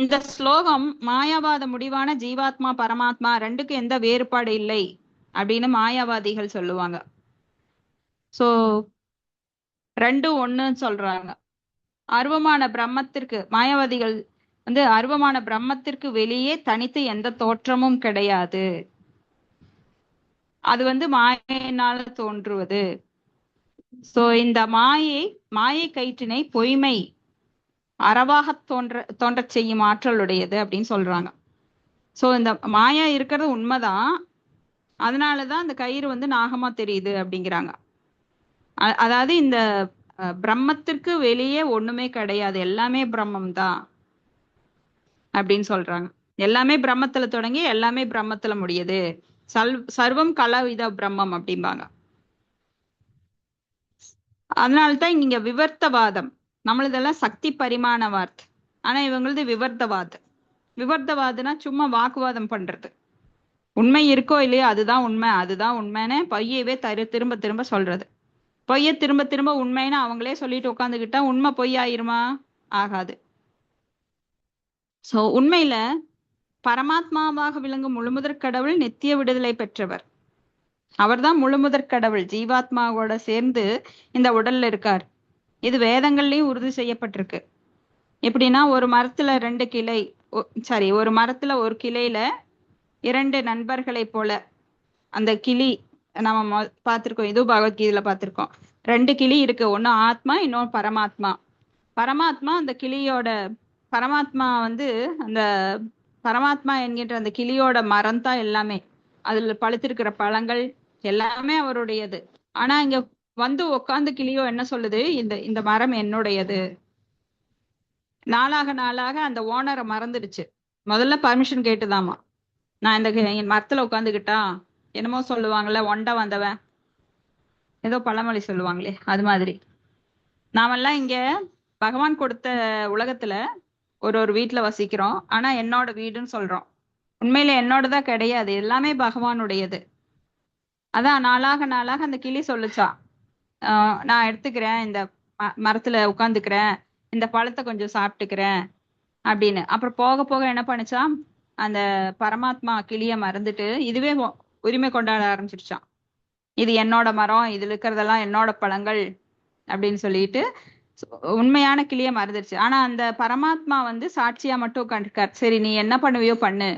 இந்த ஸ்லோகம் மாயாவாத முடிவான ஜீவாத்மா பரமாத்மா ரெண்டுக்கு எந்த வேறுபாடு இல்லை அப்படின்னு மாயாவாதிகள் சொல்லுவாங்க. சோ ரெண்டும் ஒண்ணுன்னு சொல்றாங்க. அருவமான பிரம்மத்திற்கு மாயாவாதிகள் அருவமான பிரம்மத்திற்கு வெளியே தனித்து எந்த தோற்றமும் கிடையாது, அது மாயினால தோன்றுவது. சோ இந்த மாயை கயிற்றினை பொய்மை அறவாக தோன்றச் செய்யும் ஆற்றல் உடையது அப்படின்னு சொல்றாங்க. சோ இந்த மாயா இருக்கிறது உண்மைதான், அதனாலதான் அந்த கயிறு வந்து நாகமா தெரியுது அப்படிங்கிறாங்க. அதாவது இந்த பிரம்மத்திற்கு வெளியே ஒண்ணுமே கிடையாது, எல்லாமே பிரம்மம் தான் அப்படின்னு சொல்றாங்க. எல்லாமே பிரம்மத்துல தொடங்கி எல்லாமே பிரம்மத்துல முடியுது, சர்வம் கலவித பிரம்மம் அப்படிம்பாங்க. அதனால்தான் இங்க விவர்த்தவாதம், நம்மளதெல்லாம் சக்தி பரிமாண வார்த்தை, ஆனா இவங்களது விவர்த்தவாதம். விவர்த்தவாதம்னா சும்மா வாக்குவாதம் பண்றது. உண்மை இருக்கோ இல்லையோ அதுதான் உண்மை, அதுதான் உண்மைன்னு பொய்யவே திரும்ப திரும்ப சொல்றது. பொய்ய திரும்ப திரும்ப உண்மைன்னு அவங்களே சொல்லிட்டு உட்காந்துக்கிட்டா உண்மை பொய் ஆயிருமா? ஆகாது. சோ உண்மையில பரமாத்மாவாக விளங்கும் முழுமுதற் கடவுள் நித்திய விடுதலை பெற்றவர். அவர்தான் முழுமுதற் கடவுள், ஜீவாத்மாவோட சேர்ந்து இந்த உடல்ல இருக்கார். இது வேதங்கள்லயும் உறுதி செய்யப்பட்டிருக்கு. எப்படின்னா ஒரு மரத்துல 2 கிளை, ஒரு மரத்துல ஒரு கிளையில 2 நண்பர்களை போல அந்த கிளி நம்ம பார்த்திருக்கோம், இதுவும் பகவத்கீதையில பார்த்திருக்கோம். 2 கிளி இருக்கு, ஒண்ணு ஆத்மா, இன்னொன்னு பரமாத்மா. பரமாத்மா அந்த கிளியோட, பரமாத்மா வந்து அந்த பரமாத்மா என்கின்ற அந்த கிளியோட மரம் தான் எல்லாமே, அதுல பழுத்திருக்கிற பழங்கள் எல்லாமே அவருடையது. ஆனா இங்க வந்து உட்கார்ந்து கிளியோ என்ன சொல்லுது, இந்த மரம் என்னுடையது. நாளாக நாளாக அந்த ஓனரை மறந்துடுச்சு. முதல்ல பர்மிஷன் கேட்டுதாமா, நான் இந்த மரத்துல உட்காந்துக்கிட்டா என்னமோ சொல்லுவாங்கல்ல, ஒண்ட வந்தவன், ஏதோ பழமொழி சொல்லுவாங்களே, அது மாதிரி நாமெல்லாம் இங்க பகவான் கொடுத்த உலகத்துல ஒரு வீட்டுல வசிக்கிறோம், ஆனா என்னோட வீடுன்னு சொல்றோம். உண்மையில என்னோடதான் கிடையாது, எல்லாமே பகவானுடையது. அதான் நாளாக நாளாக அந்த கிளி சொல்லுச்சா, நான் எடுத்துக்கிறேன், இந்த மரத்துல உட்காந்துக்கிறேன், இந்த பழத்தை கொஞ்சம் சாப்பிட்டுக்கிறேன் அப்படின்னு. அப்புறம் போக போக என்ன பண்ணுச்சா, அந்த பரமாத்மா கிளிய மறந்துட்டு இதுவே உரிமை கொண்டாட ஆரம்பிச்சிருச்சான். இது என்னோட மரம், இதுல இருக்கிறதெல்லாம் என்னோட பழங்கள் அப்படின்னு சொல்லிட்டு உண்மையான கிளிய மறந்துடுச்சு. ஆனா அந்த பரமாத்மா வந்து சாட்சியா மட்டும் உட்காந்துருக்கார். சரி நீ என்ன பண்ணுவியோ பண்ணு,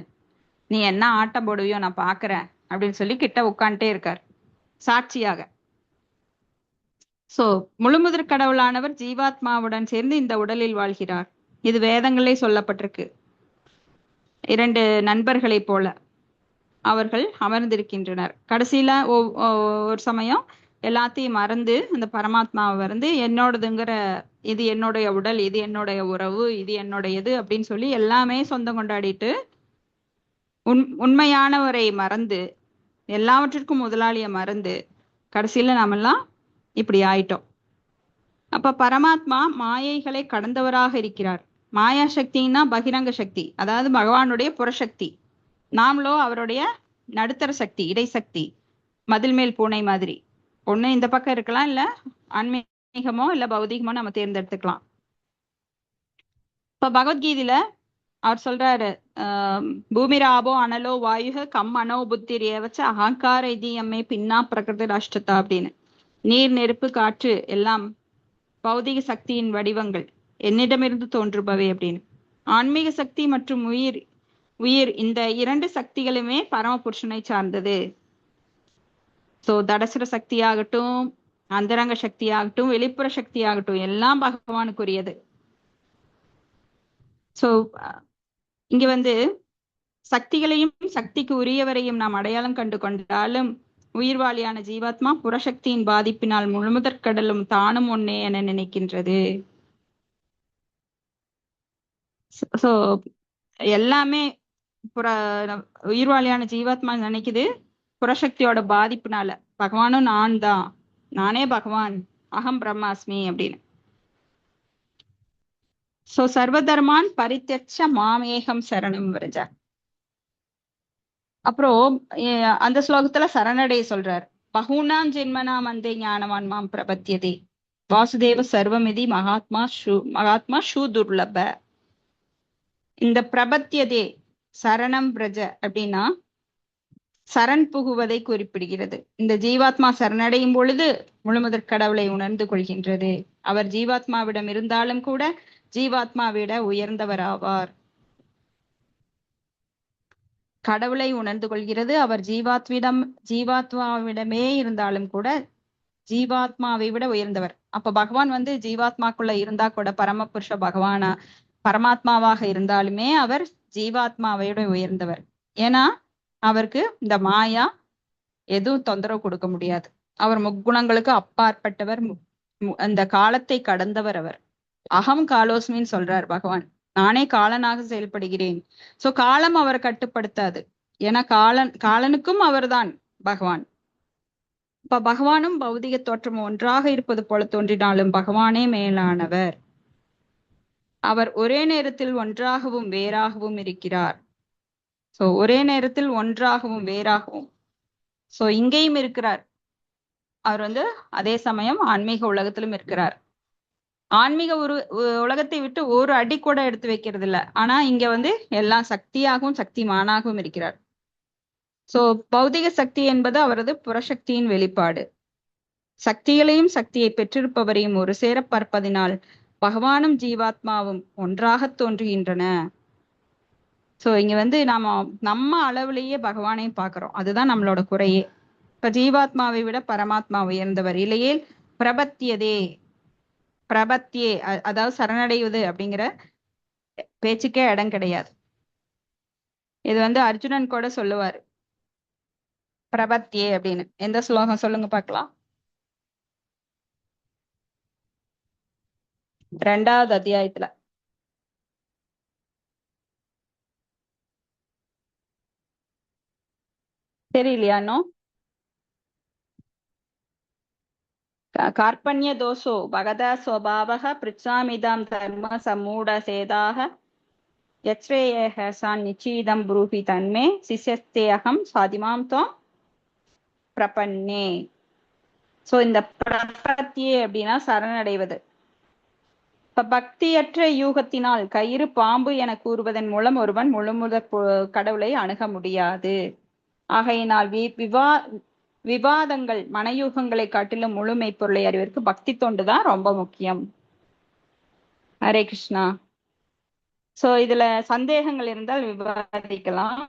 நீ என்ன ஆட்டம் போடுவியோ நான் பாக்குறேன் அப்படின்னு சொல்லி கிட்ட உட்காந்துட்டே இருக்கார் சாட்சியாக. சோ முழுமுதற் கடவுளானவர் ஜீவாத்மாவுடன் சேர்ந்து இந்த உடலில் வாழ்கிறார். இது வேதங்களே சொல்லப்பட்டிருக்கு. 2 நண்பர்களை போல அவர்கள் அமர்ந்திருக்கின்றனர். கடைசியில ஒரு சமயம் எல்லாத்தையும் மறந்து அந்த பரமாத்மாவை வந்து என்னோடதுங்கிற, இது என்னுடைய உடல், இது என்னுடைய உறவு, இது என்னுடையது அப்படின்னு சொல்லி எல்லாமே சொந்தம் கொண்டாடிட்டு உண்மையானவரை மறந்து, எல்லாவற்றிற்கும் முதலாளிய மறந்து கடைசியில நாமெல்லாம் இப்படி ஆயிட்டோம். அப்ப பரமாத்மா மாயைகளை கடந்தவராக இருக்கிறார். மாயா சக்தின்னா பகிரங்க சக்தி, அதாவது பகவானுடைய புறசக்தி. நாமளோ அவருடைய நடுத்தர சக்தி, இடைசக்தி, மதில் மேல் பூனை மாதிரி. ஒண்ணு இந்த பக்கம் இருக்கலாம், இல்ல ஆன்மீகமோ இல்ல பௌதிகமோ நம்ம தேர்ந்தெடுத்துக்கலாம். இப்ப பகவத்கீதையில அவர் சொல்றாரு, பூமிராபோ அனலோ வாயுக கம் அனோ புத்திர் ஏவச்ச அகங்கார இதயமே பின்னா பிரகிருதி ராஷ்டிரதா அப்படின்னு. நீர், நெருப்பு, காற்று எல்லாம் பௌதிக சக்தியின் வடிவங்கள், என்னிடமிருந்து தோன்றுபவை அப்படின்னு. ஆன்மீக சக்தி மற்றும் உயிர் இந்த 2 சக்திகளுமே பரமபுருஷனை சார்ந்தது. சோ தடசர சக்தியாகட்டும், அந்தரங்க சக்தியாகட்டும், வெளிப்புற சக்தியாகட்டும் எல்லாம் பகவானுக்குரியது. சோ இங்க வந்து சக்திகளையும் சக்திக்கு உரியவரையும் நாம் அடையாளம் கண்டு கொண்டாலும் உயிர்வாளியான ஜீவாத்மா புறசக்தியின் பாதிப்பினால் முழுமுதற் கடலும் தானும் ஒன்னே என நினைக்கின்றது. சோ எல்லாமே உயிர்வாளியான ஜீவாத்மா நினைக்குது புறசக்தியோட பாதிப்புனால, பகவானும் நான் தான், நானே பகவான், அகம் பிரம்மாஸ்மி அப்படின்னு. சோ சர்வதர்மான் பரித்யட்ச மாமேகம் சரணம் விரஜ. அப்புறம் அந்த ஸ்லோகத்துல சரணடைய சொல்றார். பகூனாம் ஜென்மனாம் அந்தே ஞானவான் மாம் பிரபத்தியதே வாசுதேவ சர்வமிதி மகாத்மா ஷூ துர்லப. இந்த பிரபத்தியதே சரணம் பிரஜ அப்படின்னா சரண் புகுவதை குறிப்பிடுகிறது. இந்த ஜீவாத்மா சரணடையும் பொழுது முழுமுதற் கடவுளை உணர்ந்து கொள்கின்றது. அவர் ஜீவாத்மாவிடம் இருந்தாலும் கூட ஜீவாத்மாவிட உயர்ந்தவராவார். கடவுளை உணர்ந்து கொள்கிறது. அவர் ஜீவாத்மாவிடமே இருந்தாலும் கூட ஜீவாத்மாவை விட உயர்ந்தவர். அப்ப பகவான் வந்து ஜீவாத்மாக்குள்ள இருந்தா கூட பரமபுருஷ பகவானா பரமாத்மாவாக இருந்தாலுமே அவர் ஜீவாத்மாவை விட உயர்ந்தவர். ஏன்னா அவருக்கு இந்த மாயா எதுவும் தொந்தரவு கொடுக்க முடியாது. அவர் முக்குணங்களுக்கு அப்பாற்பட்டவர், அந்த காலத்தை கடந்தவர். அவர் அகம் காலோஸ்மின்னு சொல்றார் பகவான். நானே காலனாக செயல்படுகிறேன். சோ காலம் அவரை கட்டுப்படுத்தாது. ஏன்னா காலனுக்கும் அவர்தான் பகவான். இப்ப பகவானும் பௌதிக தோற்றம் ஒன்றாக இருப்பது போல தோன்றினாலும் பகவானே மேலானவர். அவர் ஒரே நேரத்தில் ஒன்றாகவும் வேறாகவும் இருக்கிறார். சோ ஒரே நேரத்தில் ஒன்றாகவும் வேறாகவும். சோ இங்கேயும் இருக்கிறார். அவர் அதே சமயம் ஆன்மீக உலகத்திலும் இருக்கிறார். ஆன்மீக உலகத்தை விட்டு ஒரு அடி கூட எடுத்து வைக்கிறது இல்ல. ஆனா இங்க எல்லாம் சக்தியாகவும் சக்திமானாகவும் இருக்கிறார். சோ பௌதிக சக்தி என்பது அவரது புறசக்தியின் வெளிப்பாடு. சக்திகளையும் சக்தியை பெற்றிருப்பவரையும் ஒரு சேர பார்ப்பதினால் பகவானும் ஜீவாத்மாவும் ஒன்றாக தோன்றுகின்றன. சோ இங்க நம்ம அளவுலயே பகவானையும் பாக்குறோம். அதுதான் நம்மளோட குறையே. இப்ப ஜீவாத்மாவை விட பரமாத்மா உயர்ந்தவர். இல்லையே பிரபத்தியே அதாவது சரணடைவது அப்படிங்கிற பேச்சுக்கே இடம் கிடையாது. இது அர்ஜுனன் கூட சொல்லுவாரு பிரபத்தியே அப்படின்னு. எந்த ஸ்லோகம் சொல்லுங்க பார்க்கலாம். 2வது அத்தியாயத்துல. தெரியலையானோ? कार्पण्य दोषो भगदा स्वभावः पृच्छामिदं धर्म समूढ सेदाः यच्छ्रेयः सान् निचीदं ब्रूहि तन्मे शिष्यस्ते अहं स्वादिमां त्वं प्रपन्ने. சோ இந்த பிரபத்தியே அப்படின்னா சரணடைவது. இப்ப பக்தியற்ற யூகத்தினால் கயிறு பாம்பு என கூறுவதன் மூலம் ஒருவன் முழுமுதற் கடவுளை அணுக முடியாது. ஆகையினால் விவாதங்கள் மனயூகங்களை காட்டிலும் முழுமை பொருளை அறிவதற்கு பக்தி தொண்டுதான் ரொம்ப முக்கியம். ஹரே கிருஷ்ணா. சோ இதுல சந்தேகங்கள் இருந்தால் விவாதிக்கலாம்.